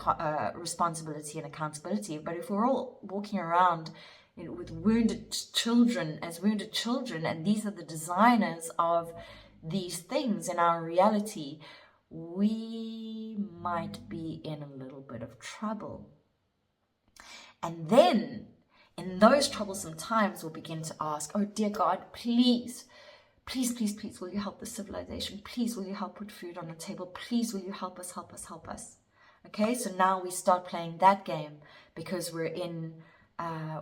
responsibility and accountability. But if we're all walking around with wounded children, and these are the designers of these things in our reality, we might be in a little bit of trouble. And then in those troublesome times, we'll begin to ask, oh dear God, please, please, please, please, will you help the civilization? Please, will you help put food on the table? Please, will you help us, help us, help us? Okay, so now we start playing that game because we're in,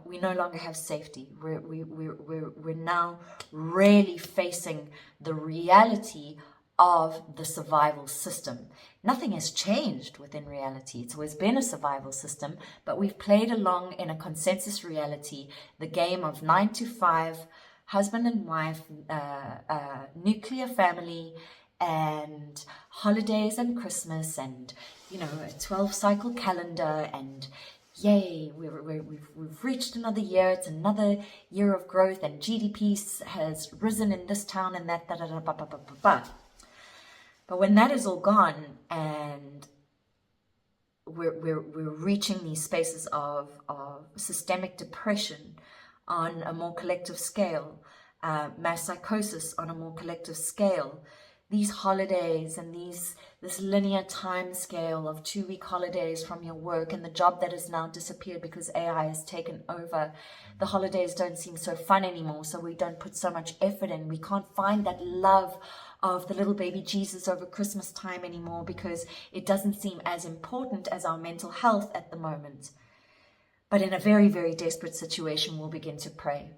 we no longer have safety. We're now really facing the reality of the survival system. Nothing has changed within reality. It's always been a survival system, but we've played along in a consensus reality, the game of 9 to 5, husband and wife, nuclear family, and holidays and Christmas, and a 12-cycle calendar, and yay, we've reached another year. It's another year of growth, and GDP has risen in this town and that, But when that is all gone, and we're reaching these spaces of systemic depression on a more collective scale, mass psychosis on a more collective scale, these holidays and this linear time scale of 2-week holidays from your work, and the job that has now disappeared because AI has taken over. The holidays don't seem so fun anymore, so we don't put so much effort in. We can't find that love of the little baby Jesus over Christmas time anymore because it doesn't seem as important as our mental health at the moment. But in a very, very desperate situation, we'll begin to pray.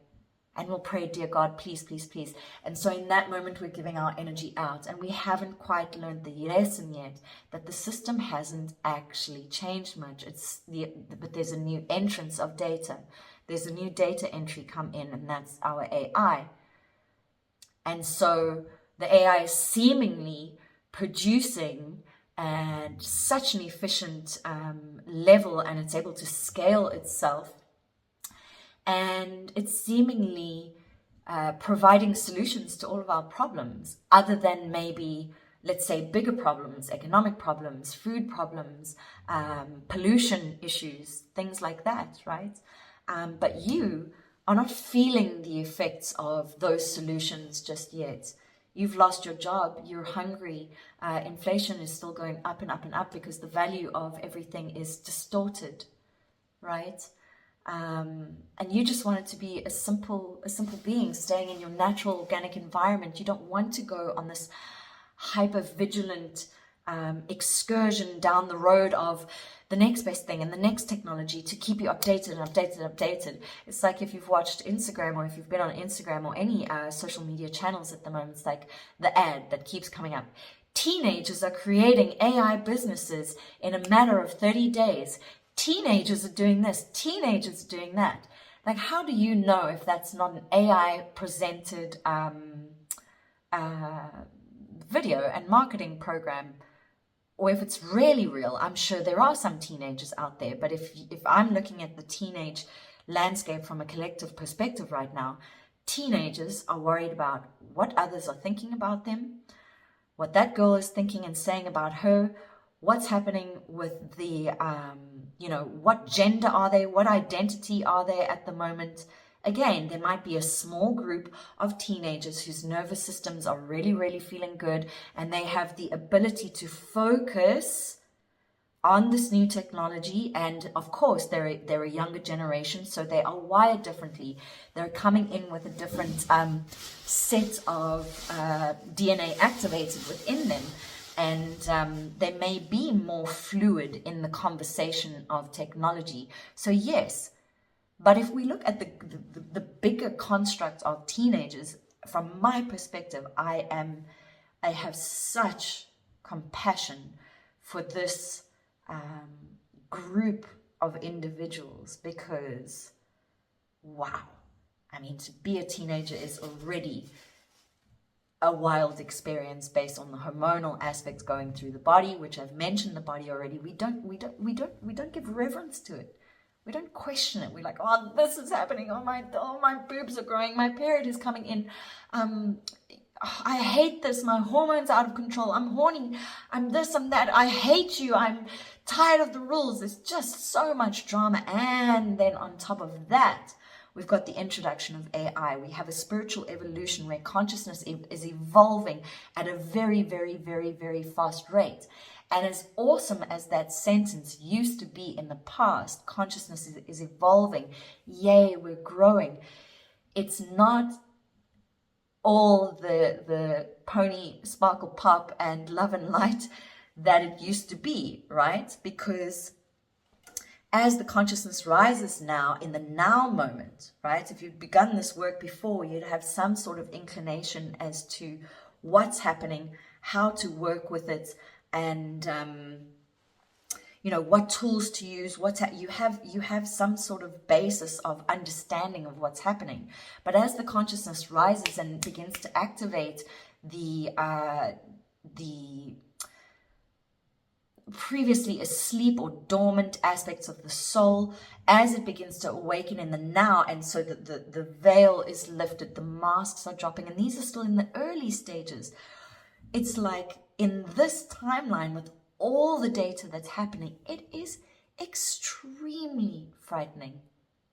And we'll pray, dear God, please, please, please. And so in that moment, we're giving our energy out. And we haven't quite learned the lesson yet that the system hasn't actually changed much. But there's a new entrance of data. There's a new data entry come in, and that's our AI. And so the AI is seemingly producing at such an efficient level, and it's able to scale itself. And it's seemingly providing solutions to all of our problems, other than maybe, let's say, bigger problems, economic problems, food problems, pollution issues, things like that, right? But you are not feeling the effects of those solutions just yet. You've lost your job, you're hungry, inflation is still going up and up and up because the value of everything is distorted, right? And you just want it to be a simple being staying in your natural organic environment. You don't want to go on this hyper vigilant excursion down the road of the next best thing and the next technology to keep you updated and updated and updated. It's like if you've watched Instagram, or if you've been on Instagram or any social media channels at the moment, it's like the ad that keeps coming up. Teenagers are creating AI businesses in a matter of 30 days. Teenagers are doing this. Teenagers are doing that. Like, how do you know if that's not an AI presented video and marketing program, or if it's really real? I'm sure there are some teenagers out there, but if I'm looking at the teenage landscape from a collective perspective right now, teenagers are worried about what others are thinking about them, what that girl is thinking and saying about her, what's happening with the, what gender are they, what identity are they at the moment. Again, there might be a small group of teenagers whose nervous systems are really, really feeling good, and they have the ability to focus on this new technology. And of course, they're a younger generation, so they are wired differently. They're coming in with a different set of DNA activated within them. And they may be more fluid in the conversation of technology. So yes, but if we look at the bigger construct of teenagers, from my perspective, I have such compassion for this group of individuals, because wow, I mean, to be a teenager is already a wild experience based on the hormonal aspects going through the body, which I've mentioned the body already. We don't give reverence to it. We don't question it. We're like, oh, this is happening. Oh my boobs are growing. My period is coming in. I hate this. My hormones out of control. I'm horny. I'm this, I'm that. I hate you. I'm tired of the rules. There's just so much drama. And then on top of that, we've got the introduction of AI. We have a spiritual evolution where consciousness is evolving at a very, very, very, very fast rate. And as awesome as that sentence used to be in the past, consciousness is evolving. Yay, we're growing. It's not all the pony, sparkle, pop, and love and light that it used to be, right? Because as the consciousness rises now in the now moment, right? If you've begun this work before, you'd have some sort of inclination as to what's happening, how to work with it, and what tools to use. You have some sort of basis of understanding of what's happening. But as the consciousness rises and begins to activate the previously asleep or dormant aspects of the soul, as it begins to awaken in the now, and so the veil is lifted, the masks are dropping, and these are still in the early stages. It's like in this timeline, with all the data that's happening, it is extremely frightening,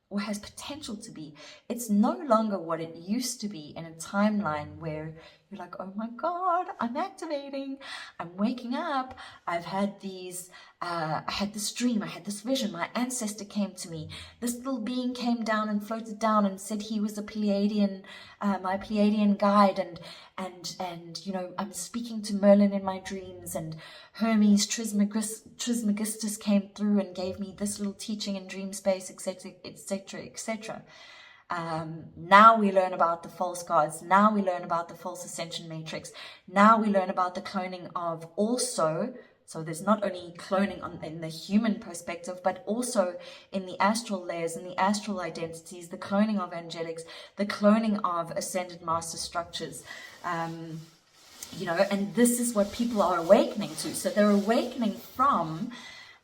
or has potential to be. It's no longer what it used to be in a timeline where you're like, oh my God, I'm activating, I'm waking up, I've had these, I had this dream, I had this vision, my ancestor came to me, this little being came down and floated down and said he was a Pleiadian, my Pleiadian guide, and I'm speaking to Merlin in my dreams, and Hermes Trismegistus came through and gave me this little teaching in dream space, etc., etc., etc. Now we learn about the false gods. Now we learn about the false ascension matrix. Now we learn about the cloning of also. So there's not only cloning in the human perspective, but also in the astral layers, in the astral identities, the cloning of angelics, the cloning of ascended master structures. And this is what people are awakening to. So they're awakening from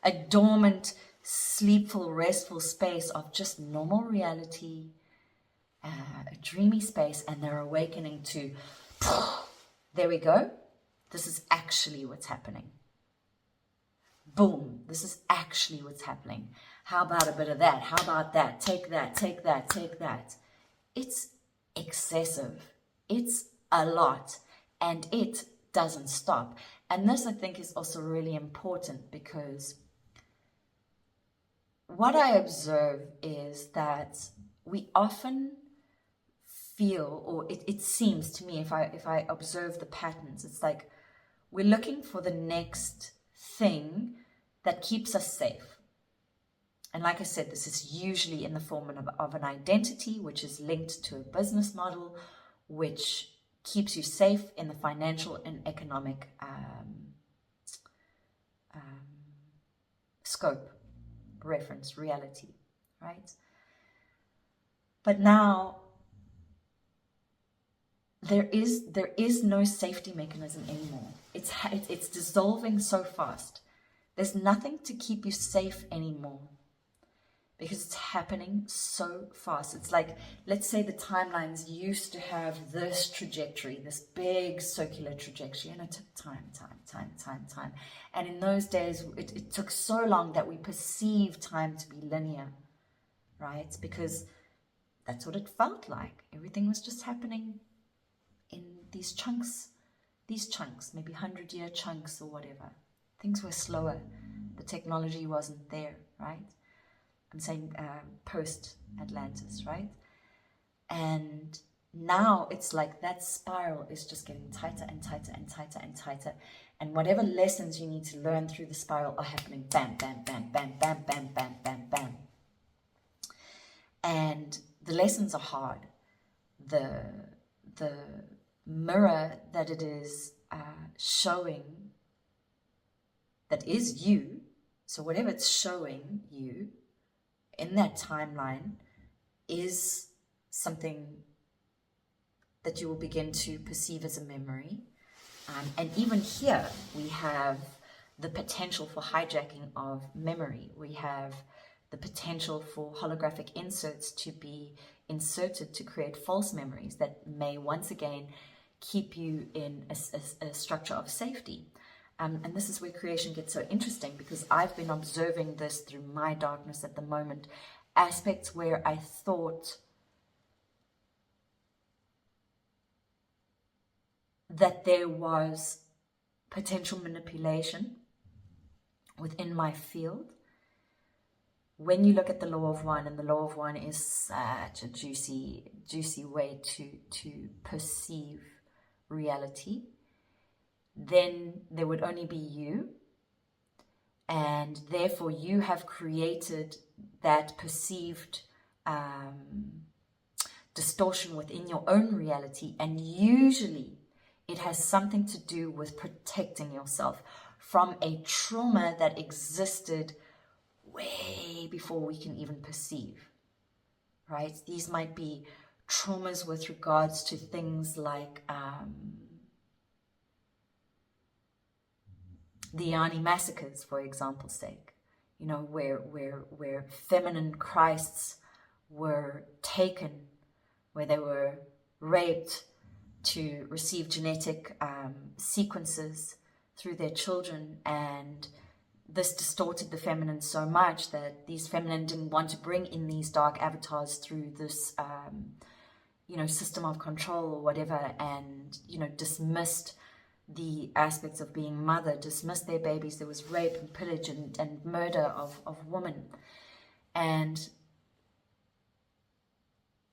a dormant, sleepful, restful space of just normal reality, a dreamy space, and they're awakening to, there we go, this is actually what's happening. Boom, this is actually what's happening. How about a bit of that? How about that? Take that, take that, take that. It's excessive. It's a lot, and it doesn't stop. And this, I think, is also really important, because what I observe is that we often feel, or it seems to me, if I observe the patterns, it's like we're looking for the next thing that keeps us safe. And like I said, this is usually in the form of an identity, which is linked to a business model, which keeps you safe in the financial and economic scope, reference, reality, right? But now there is no safety mechanism anymore. It's dissolving so fast. There's nothing to keep you safe anymore because it's happening so fast. It's like, let's say the timelines used to have this trajectory, this big circular trajectory, and it took time. And in those days, it took so long that we perceive time to be linear, right? Because that's what it felt like. Everything was just happening in these chunks, maybe 100-year chunks or whatever. Things were slower. The technology wasn't there, right? I'm saying post-Atlantis, right? And now it's like that spiral is just getting tighter and tighter and tighter and tighter. And whatever lessons you need to learn through the spiral are happening bam, bam, bam, bam, bam, bam, bam, bam, bam. And the lessons are hard. The mirror that it is showing, that is you, so whatever it's showing you in that timeline is something that you will begin to perceive as a memory. And even here, we have the potential for hijacking of memory. We have the potential for holographic inserts to be inserted to create false memories that may once again keep you in a structure of safety. And this is where creation gets so interesting, because I've been observing this through my darkness at the moment. Aspects where I thought that there was potential manipulation within my field. When you look at the law of one, and the law of one is such a juicy way to perceive reality, then there would only be you, and therefore you have created that perceived distortion within your own reality, and usually it has something to do with protecting yourself from a trauma that existed way before we can even perceive, right? These might be traumas with regards to things like the Yanni massacres, for example's sake, you know, where feminine Christs were taken, where they were raped to receive genetic sequences through their children, and this distorted the feminine so much that these feminine didn't want to bring in these dark avatars through this system of control or whatever, and dismissed the aspects of being mother, dismissed their babies. There was rape and pillage and murder of women. And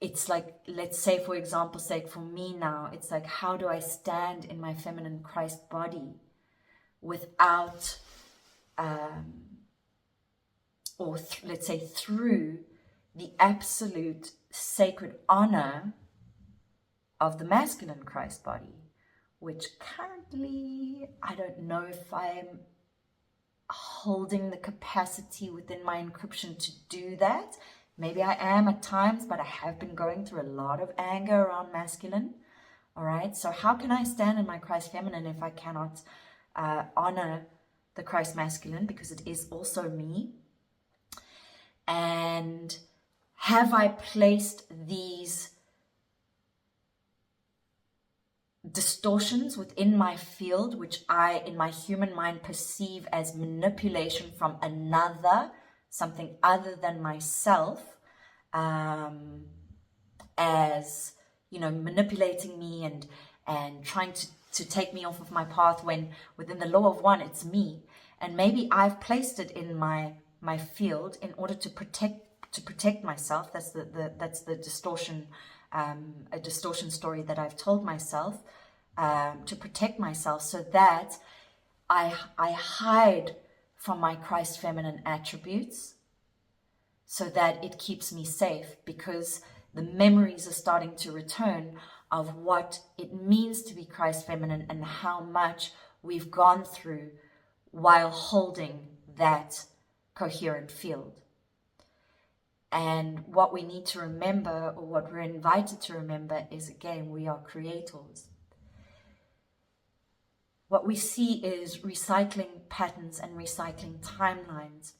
it's like, let's say, for example's sake, for me now, it's like, how do I stand in my feminine Christ body without, let's say, through the absolute sacred honor of the masculine Christ body, which currently, I don't know if I'm holding the capacity within my encryption to do that. Maybe I am at times, but I have been going through a lot of anger around masculine. All right. So how can I stand in my Christ feminine if I cannot honor the Christ masculine, because it is also me? And have I placed these distortions within my field, which I, in my human mind, perceive as manipulation from another, something other than myself, as manipulating me and trying to take me off of my path, when within the law of one it's me, and maybe I've placed it in my field in order to protect myself. That's the distortion, a distortion story that I've told myself, to protect myself, so that I hide from my Christ feminine attributes, so that it keeps me safe, because the memories are starting to return of what it means to be Christ feminine and how much we've gone through while holding that coherent field. And what we need to remember, or what we're invited to remember, is, again, we are creators. What we see is recycling patterns and recycling timelines.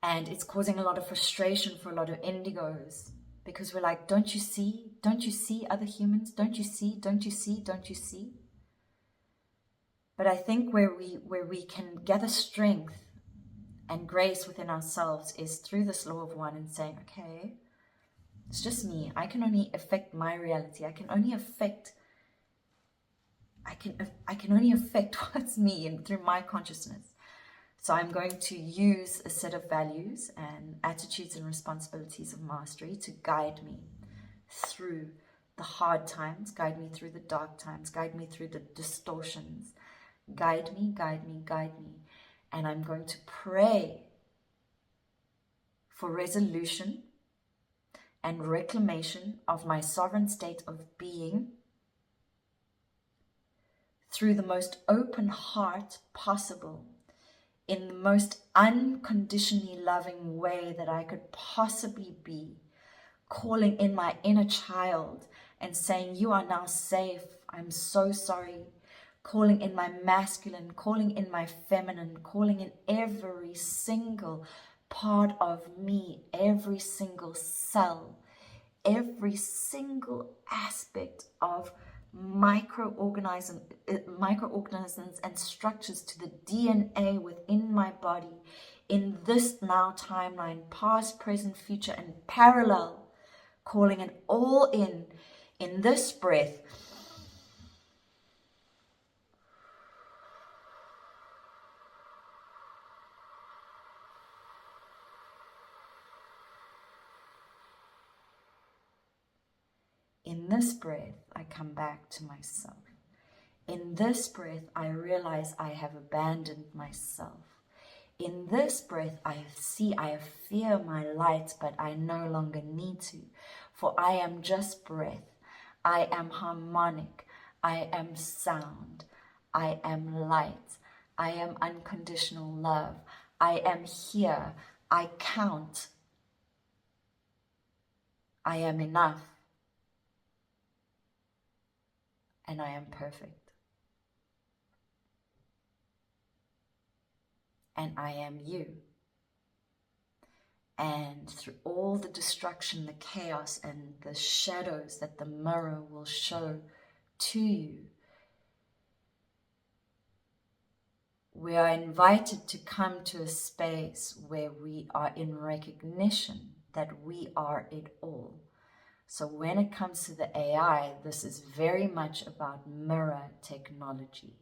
And it's causing a lot of frustration for a lot of indigos, because we're like, don't you see? Don't you see other humans? Don't you see? Don't you see? Don't you see? But I think where we can gather strength and grace within ourselves is through this law of one, and saying, okay, it's just me. I can only affect my reality. I can only affect what's me and through my consciousness. So I'm going to use a set of values and attitudes and responsibilities of mastery to guide me through the hard times, guide me through the dark times, guide me through the distortions, guide me, guide me, guide me. And I'm going to pray for resolution and reclamation of my sovereign state of being through the most open heart possible, in the most unconditionally loving way that I could possibly be, calling in my inner child and saying, you are now safe. I'm so sorry. Calling in my masculine, calling in my feminine, calling in every single part of me, every single cell, every single aspect of microorganisms and structures to the DNA within my body, in this now timeline, past, present, future, and parallel, calling it all in this breath. In this breath, I come back to myself. In this breath, I realize I have abandoned myself. In this breath, I fear my light, but I no longer need to. For I am just breath. I am harmonic. I am sound. I am light. I am unconditional love. I am here. I count. I am enough. And I am perfect. And I am you. And through all the destruction, the chaos, and the shadows that the mirror will show to you, we are invited to come to a space where we are in recognition that we are it all. So when it comes to the AI, this is very much about mirror technology.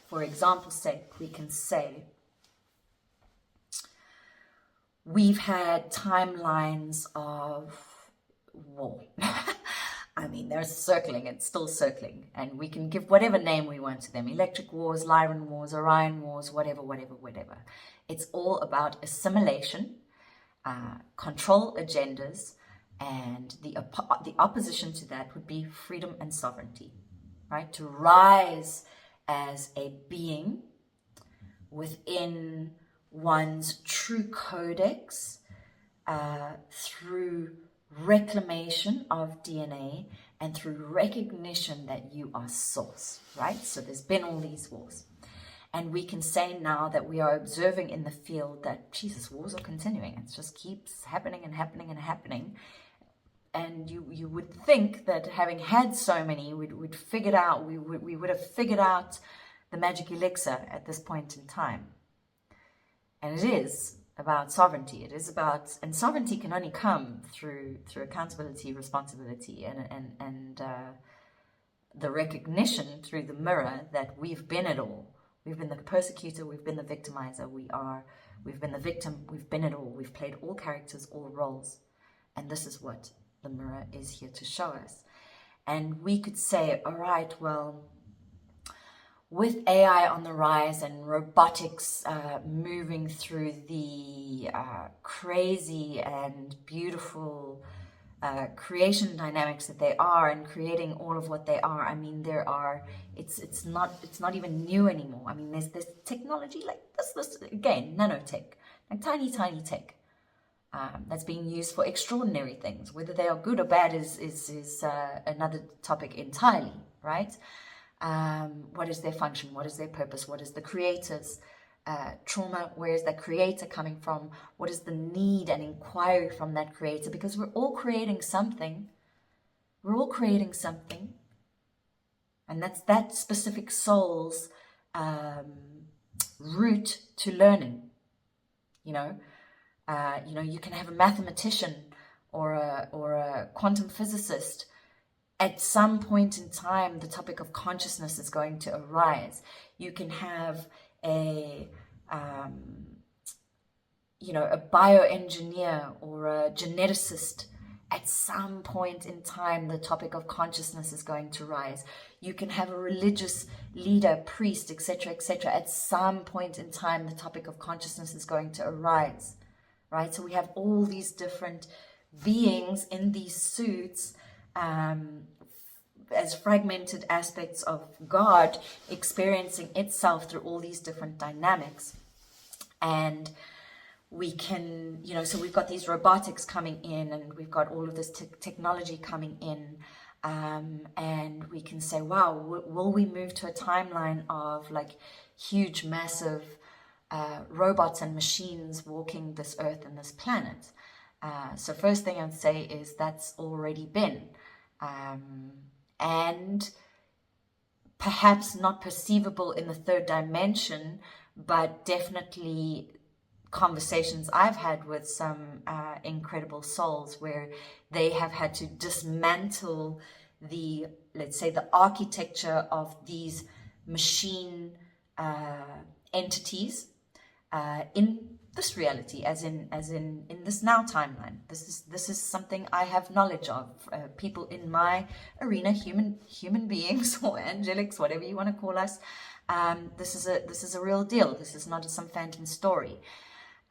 For example's sake, we can say we've had timelines of war. I mean, they're circling, it's still circling. And we can give whatever name we want to them. Electric wars, Lyran wars, Orion wars, whatever. It's all about assimilation, control agendas, and the opposition to that would be freedom and sovereignty, right? To rise as a being within one's true codex through reclamation of DNA and through recognition that you are source, right? So there's been all these wars. And we can say now that we are observing in the field that, Jesus, wars are continuing. It just keeps happening and happening and happening. And you would think that having had so many, we would have figured out the magic elixir at this point in time. And it is about sovereignty. It is about, and sovereignty can only come through accountability, responsibility, and the recognition through the mirror that we've been it all. We've been the persecutor, we've been the victimizer, we've been the victim, we've been it all. We've played all characters, all roles. And this is what the mirror is here to show us. And we could say, all right, well, with AI on the rise and robotics moving through the crazy and beautiful creation dynamics that they are, and creating all of what they are, I mean, it's not even new anymore. I mean, there's technology like this again, nanotech, like tiny tech, that's being used for extraordinary things. Whether they are good or bad is another topic entirely, right? What is their function? What is their purpose? What is the creator's trauma? Where is that creator coming from? What is the need and inquiry from that creator? Because we're all creating something. And that's that specific soul's route to learning. You can have a mathematician or a quantum physicist. At some point in time, the topic of consciousness is going to arise. You can have a bioengineer or a geneticist. At some point in time, the topic of consciousness is going to rise. You can have a religious leader, priest, etc., etc. At some point in time, the topic of consciousness is going to arise, right? So we have all these different beings in these suits, as fragmented aspects of God experiencing itself through all these different dynamics. And we can, so we've got these robotics coming in, and we've got all of this technology coming in, and we can say, wow, will we move to a timeline of like huge, massive robots and machines walking this earth and this planet? So first thing I'd say is that's already been. And perhaps not perceivable in the third dimension, but definitely conversations I've had with some incredible souls where they have had to dismantle let's say the architecture of these machine entities in this reality, as in this now timeline. This is something I have knowledge of. People in my arena, human beings or angelics, whatever you want to call us. This is a real deal. This is not some phantom story.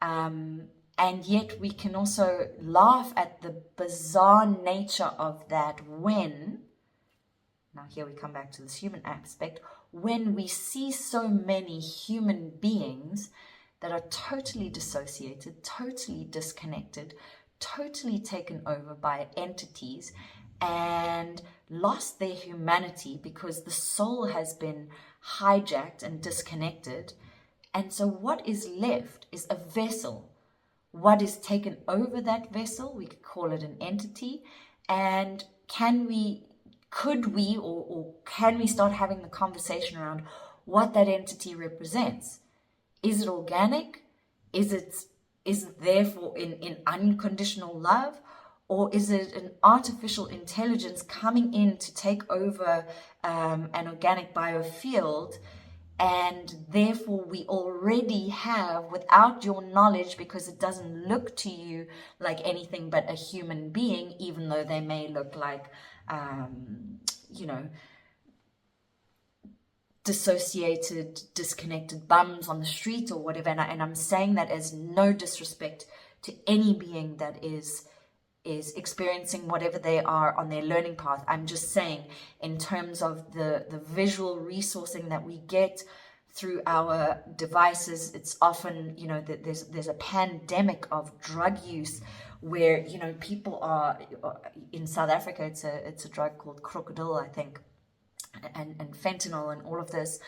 And yet we can also laugh at the bizarre nature of that when, now here we come back to this human aspect, when we see so many human beings that are totally dissociated, totally disconnected, totally taken over by entities and lost their humanity because the soul has been hijacked and disconnected. And so what is left is a vessel. What is taken over that vessel, we could call it an entity. And could we can we start having the conversation around what that entity represents? Is it organic? Is it therefore in unconditional love? Or is it an artificial intelligence coming in to take over an organic biofield? And therefore we already have, without your knowledge, because it doesn't look to you like anything but a human being, even though they may look like, dissociated, disconnected bums on the street or whatever. And I'm saying that as no disrespect to any being that is experiencing whatever they are on their learning path. I'm just saying in terms of the visual resourcing that we get through our devices, it's often, that there's a pandemic of drug use where, people are, in South Africa, it's a drug called crocodile, I think, and fentanyl and all of this,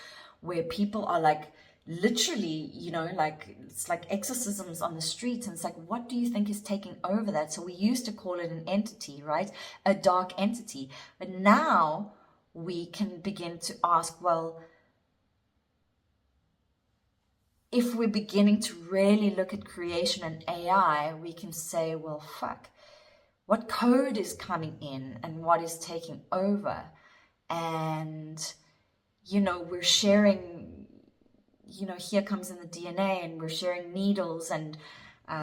where people are like literally, it's like exorcisms on the streets. And it's like, what do you think is taking over that? So we used to call it an entity, right? A dark entity. But now we can begin to ask, well, if we're beginning to really look at creation and AI, we can say, well, fuck, what code is coming in and what is taking over? And, we're sharing, here comes in the DNA, and we're sharing needles, and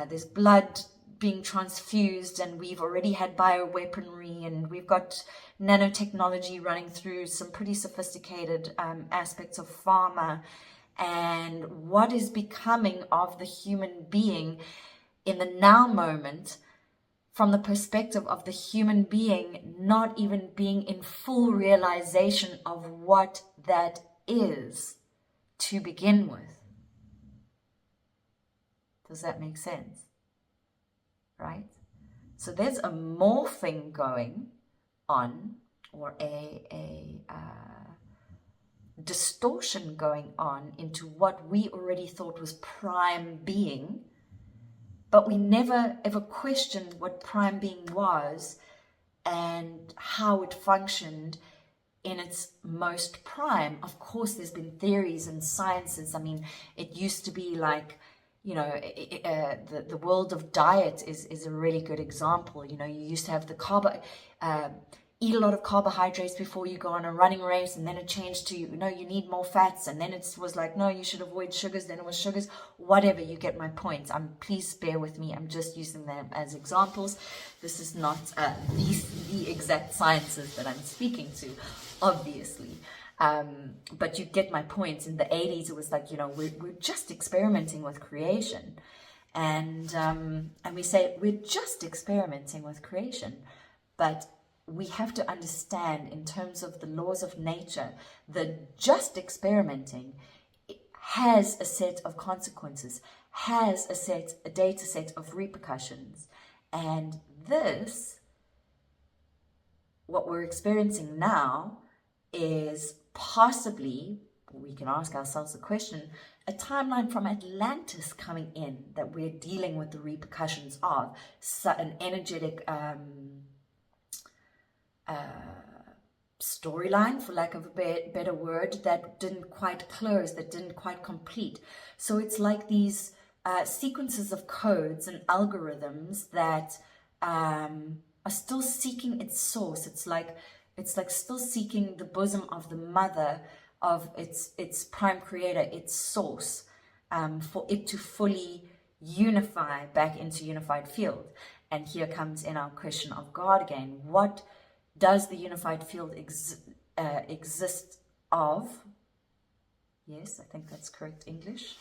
there's blood being transfused, and we've already had bioweaponry, and we've got nanotechnology running through some pretty sophisticated aspects of pharma, and what is becoming of the human being in the now moment from the perspective of the human being not even being in full realization of what that is to begin with. Does that make sense? Right? So there's a morphing going on, or a distortion going on into what we already thought was prime being, but we never ever questioned what prime being was and how it functioned in its most prime. Of course, there's been theories and sciences. I mean, it used to be like, you know, the world of diet is a really good example. You know, you used to have the eat a lot of carbohydrates before you go on a running race, and then it changed to, you know, you need more fats, and then it was like, no, you should avoid sugars, then it was sugars, whatever. You get my point. Please bear with me, I'm just using them as examples. This is not the exact sciences that I'm speaking to, obviously. But you get my point. In the 80s, it was like, you know, we're just experimenting with creation, and we say we're just experimenting with creation, but we have to understand, in terms of the laws of nature, that just experimenting has a set of consequences, has a data set of repercussions. And this, what we're experiencing now, is possibly, we can ask ourselves the question, a timeline from Atlantis coming in that we're dealing with the repercussions of. So an energetic storyline, for lack of a better word, that didn't quite close, that didn't quite complete. So it's like these sequences of codes and algorithms that are still seeking its source. It's like still seeking the bosom of the mother of its prime creator, its source, for it to fully unify back into unified field. And here comes in our question of God again. What does the unified field exist of? Yes, I think that's correct English.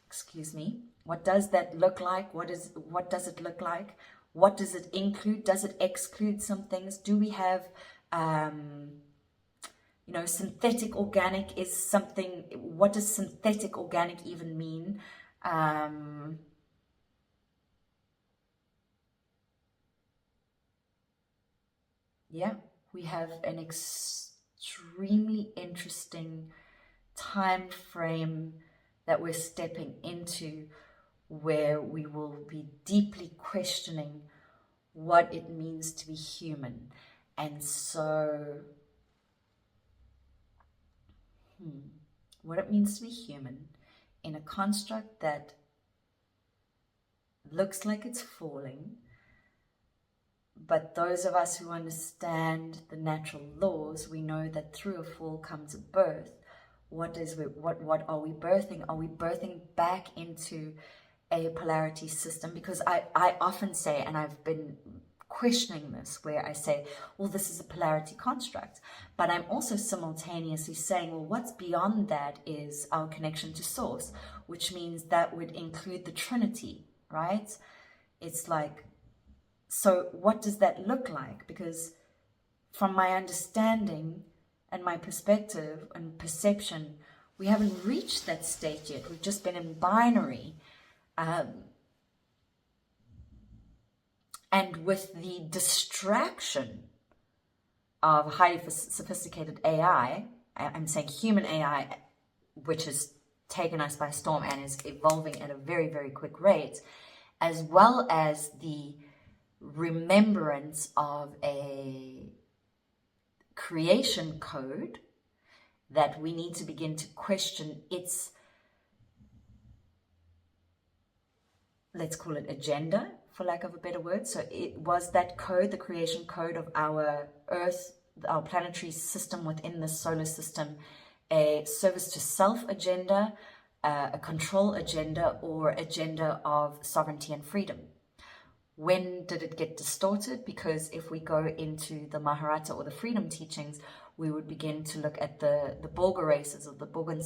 Excuse me. What does that look like? What does it look like? What does it include? Does it exclude some things? Do we have, you know, synthetic organic is something? What does synthetic organic even mean? Yeah, we have an extremely interesting time frame that we're stepping into, where we will be deeply questioning what it means to be human. And so, what it means to be human in a construct that looks like it's falling. But those of us who understand the natural laws, we know that through a fall comes a birth. What are we birthing? Are we birthing back into a polarity system? Because I often say, and I've been questioning this, where I say, well, this is a polarity construct. But I'm also simultaneously saying, well, what's beyond that is our connection to source, which means that would include the Trinity, right? It's like, so what does that look like? Because from my understanding and my perspective and perception, we haven't reached that state yet. We've just been in binary. And with the distraction of highly sophisticated AI, I'm saying human AI, which has taken us by storm and is evolving at a very, very quick rate, as well as the remembrance of a creation code that we need to begin to question its, let's call it agenda, for lack of a better word. So it was that code, the creation code of our Earth, our planetary system within the solar system, a service to self agenda, a control agenda, or agenda of sovereignty and freedom. When did it get distorted? Because if we go into the Maharata or the freedom teachings, we would begin to look at the Borga races, or the Borga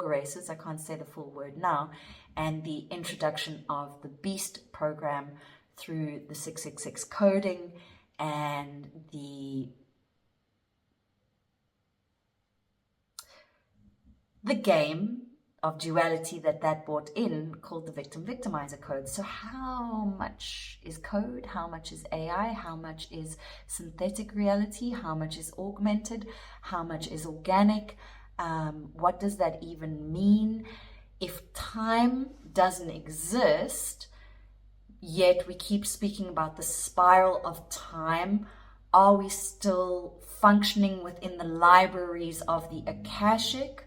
races, I can't say the full word now, and the introduction of the beast program through the 666 coding and the game of duality that brought in, called the victim-victimizer code. So how much is code? How much is AI? How much is synthetic reality? How much is augmented? How much is organic? What does that even mean? If time doesn't exist, yet we keep speaking about the spiral of time, are we still functioning within the libraries of the Akashic?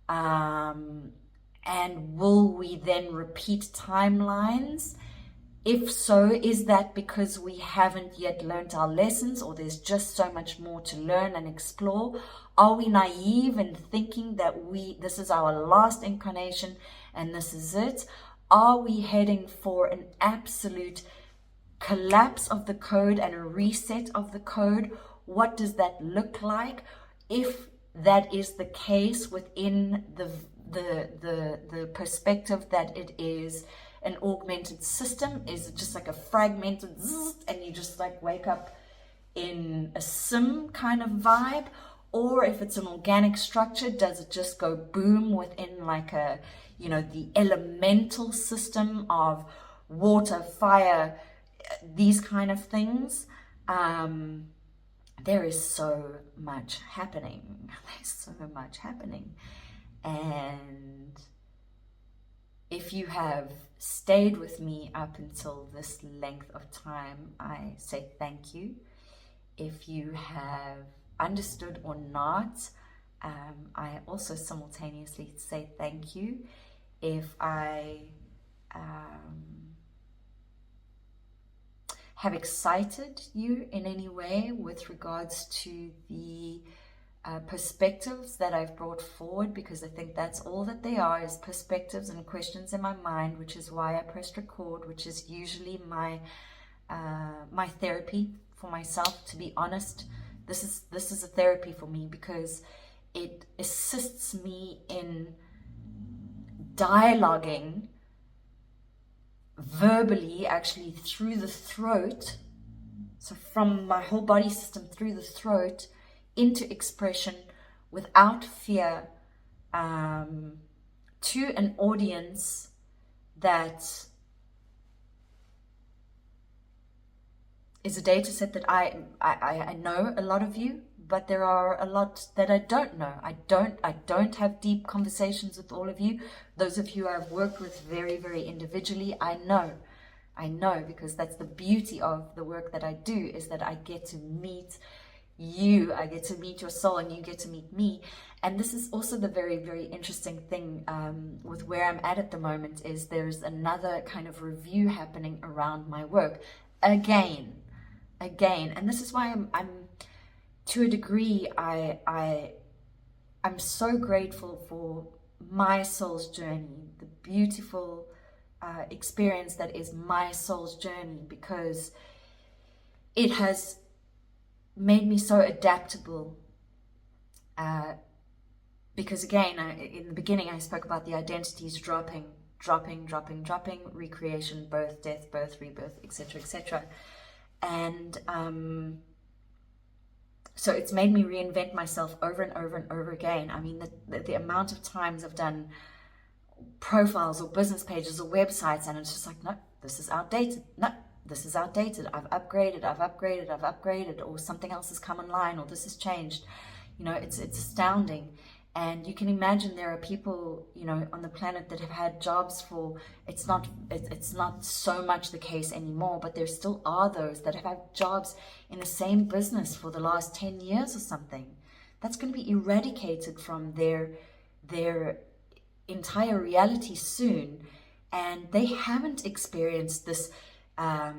And will we then repeat timelines? If so, is that because we haven't yet learned our lessons, or there's just so much more to learn and explore? Are we naive in thinking that this is our last incarnation and this is it? Are we heading for an absolute collapse of the code and a reset of the code? What does that look like? If that is the case within the perspective that it is an augmented system, is it just like a fragmented zzz, and you just like wake up in a sim kind of vibe? Or if it's an organic structure, does it just go boom within like a, the elemental system of water, fire, these kind of things? There is so much happening. There's so much happening. And if you have stayed with me up until this length of time, I say thank you. If you have understood or not, I also simultaneously say thank you. If I have excited you in any way with regards to the perspectives that I've brought forward, because I think that's all that they are, is perspectives and questions in my mind, which is why I pressed record, which is usually my therapy for myself. To be honest, this is a therapy for me, because it assists me in dialoguing verbally, actually through the throat, so from my whole body system through the throat into expression without fear, to an audience that is a data set that I know a lot of you, but there are a lot that I don't know. I don't have deep conversations with all of you. Those of you I've worked with very, very individually, I know, because that's the beauty of the work that I do, is that I get to meet you, I get to meet your soul, and you get to meet me. And this is also the very, very interesting thing with where I'm at the moment, is there's another kind of review happening around my work again, and this is why I'm to a degree, I'm so grateful for my soul's journey, the beautiful experience that is my soul's journey, because it has made me so adaptable. Because again, in the beginning, I spoke about the identities dropping, recreation, birth, death, birth, rebirth, etc., etc. And so it's made me reinvent myself over and over and over again. I mean, the amount of times I've done profiles or business pages or websites, and it's just like, no, this is outdated. No, this is outdated. I've upgraded, or something else has come online, or this has changed. It's astounding. And you can imagine there are people, on the planet that have had jobs for, it's not so much the case anymore, but there still are those that have had jobs in the same business for the last 10 years or something. That's going to be eradicated from their entire reality soon. And they haven't experienced this, I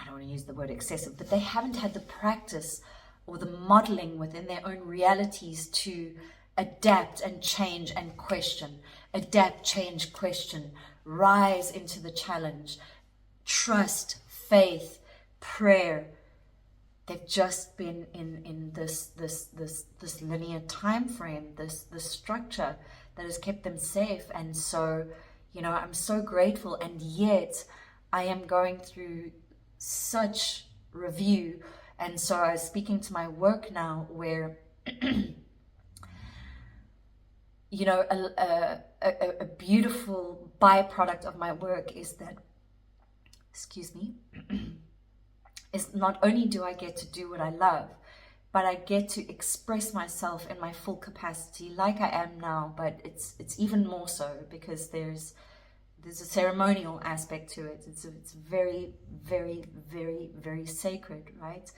don't want to use the word excessive, but they haven't had the practice or the modeling within their own realities to adapt and change and question, adapt, change, question, rise into the challenge, trust, faith, prayer. They've just been in this linear time frame, this structure that has kept them safe. And so, you know, I'm so grateful, and yet I am going through such review. And so I was speaking to my work now, where you know, a beautiful byproduct of my work is that, excuse me, is not only do I get to do what I love, but I get to express myself in my full capacity like I am now, but it's even more so because there's a ceremonial aspect to it. It's very, very, very, very sacred, right?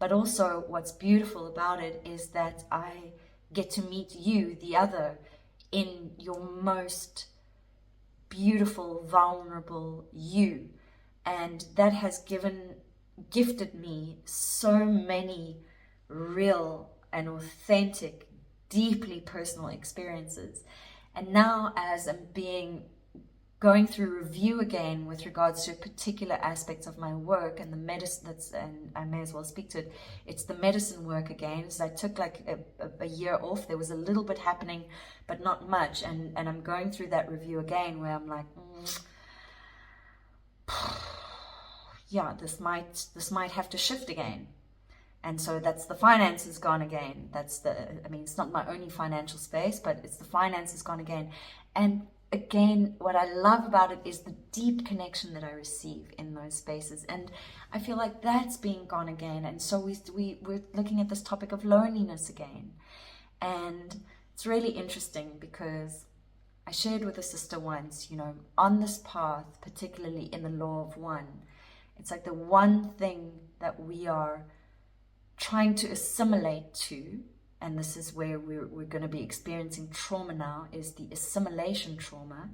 But also what's beautiful about it is that I get to meet you, the other, in your most beautiful, vulnerable you. And that has gifted me so many real and authentic, deeply personal experiences. And now, as I'm going through review again with regards to particular aspects of my work and the medicine, and I may as well speak to it, it's the medicine work again. So I took like a year off. There was a little bit happening, but not much. And I'm going through that review again where I'm like, yeah, this might have to shift again. And so that's the finances gone again. It's not my only financial space, but it's the finances gone again. And again, what I love about it is the deep connection that I receive in those spaces. And I feel like that's being gone again. And so we're looking at this topic of loneliness again. And it's really interesting because I shared with a sister once, you know, on this path, particularly in the law of one, it's like the one thing that we are trying to assimilate to, and this is where we're going to be experiencing trauma now, is the assimilation trauma,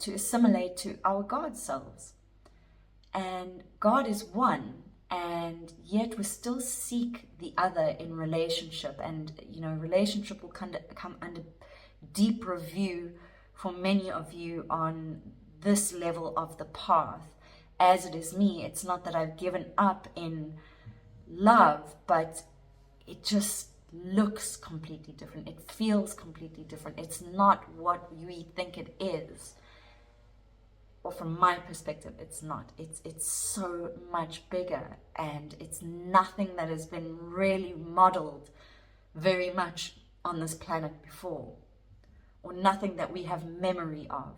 to assimilate to our God selves. And God is one, and yet we still seek the other in relationship. And, you know, relationship will come under deep review for many of you on this level of the path. As it is me, it's not that I've given up in love, but it just looks completely different. It feels completely different. It's not what we think it is. Or from my perspective, it's not. It's so much bigger, and it's nothing that has been really modeled very much on this planet before, or nothing that we have memory of,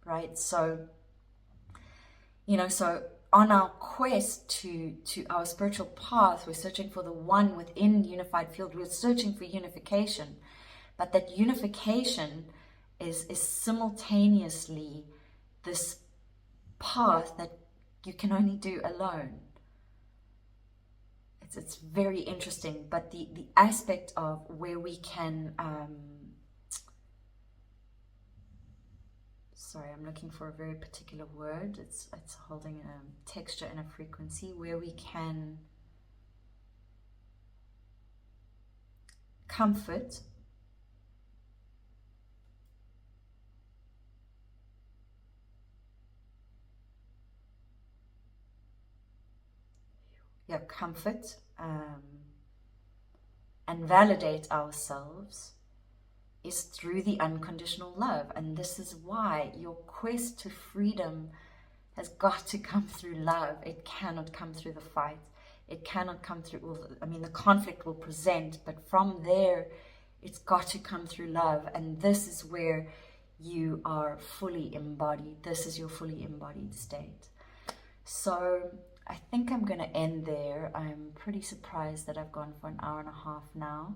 right? So, you know, so on our quest to our spiritual path, we're searching for the one within unified field. We're searching for unification, but that unification is simultaneously this path that you can only do alone. It's very interesting, but the aspect of where we can sorry, I'm looking for a very particular word. It's holding a texture and a frequency where we can comfort and validate ourselves is through the unconditional love. And this is why your quest to freedom has got to come through love. It cannot come through the fight. It cannot come through, well, I mean, the conflict will present, but from there, it's got to come through love. And this is where you are fully embodied. This is your fully embodied state. So I think I'm going to end there. I'm pretty surprised that I've gone for an hour and a half now.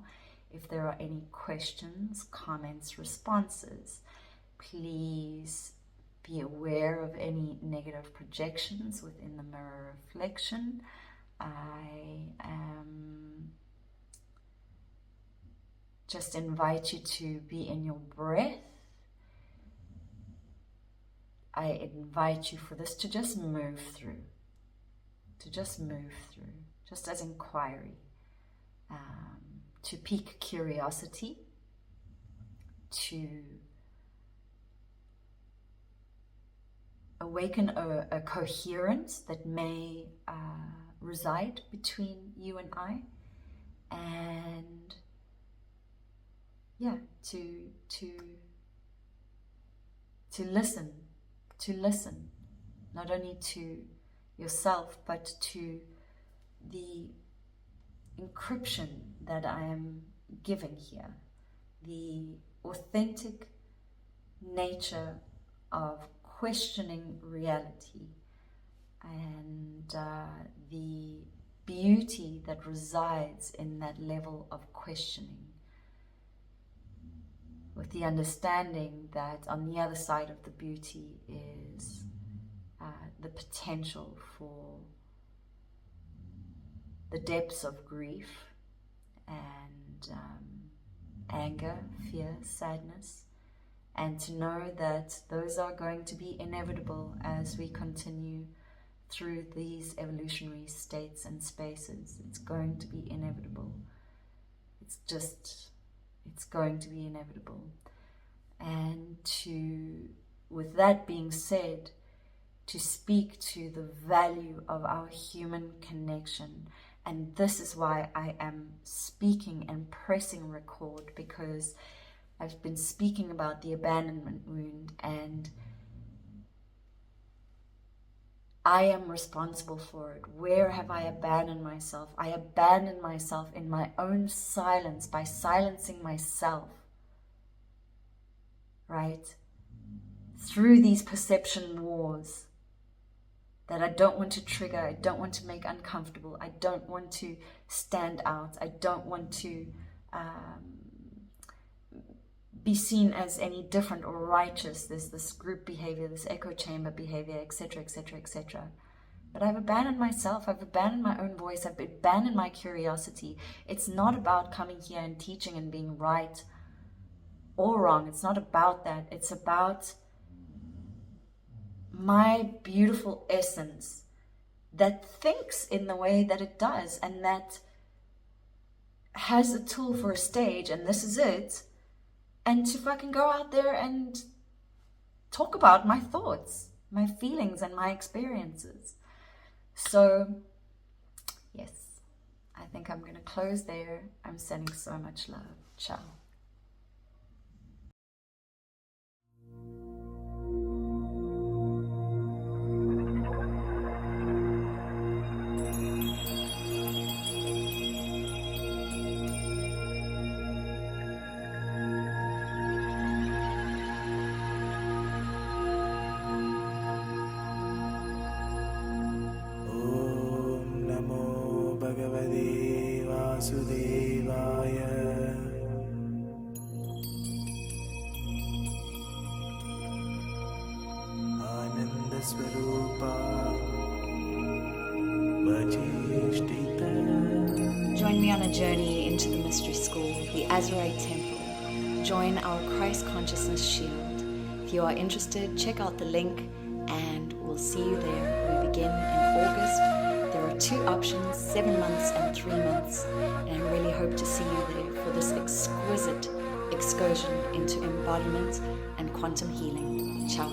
If there are any questions, comments, responses, please be aware of any negative projections within the mirror reflection. I just invite you to be in your breath. I invite you for this to just move through, just as inquiry, to pique curiosity, to awaken a coherence that may reside between you and I, and yeah, to listen, not only to yourself, but to the encryption that I am giving here, the authentic nature of questioning reality, and the beauty that resides in that level of questioning, with the understanding that on the other side of the beauty is the potential for the depths of grief and anger, fear, sadness, and to know that those are going to be inevitable as we continue through these evolutionary states and spaces. It's going to be inevitable. It's going to be inevitable. And with that being said, to speak to the value of our human connection. And this is why I am speaking and pressing record, because I've been speaking about the abandonment wound, and I am responsible for it. Where have I abandoned myself? I abandoned myself in my own silence, by silencing myself, right? Through these perception wars that I don't want to trigger, I don't want to make uncomfortable, I don't want to stand out, I don't want to be seen as any different or righteous. There's this group behavior, this echo chamber behavior, etc., etc., etc. But I've abandoned myself, I've abandoned my own voice, I've abandoned my curiosity. It's not about coming here and teaching and being right or wrong. It's not about that. It's about my beautiful essence that thinks in the way that it does, and that has a tool for a stage, and this is it, and to fucking go out there and talk about my thoughts, my feelings, and my experiences. So yes, I think I'm going to close there. I'm sending so much love. Ciao. Join me on a journey into the mystery school, the Azurite Temple. Join our Christ Consciousness Shield. If you are interested, check out the link and we'll see you there. We begin in August. There are 2 options, 7 months and 3 months. And I really hope to see you there for this exquisite excursion into embodiment and quantum healing. Ciao.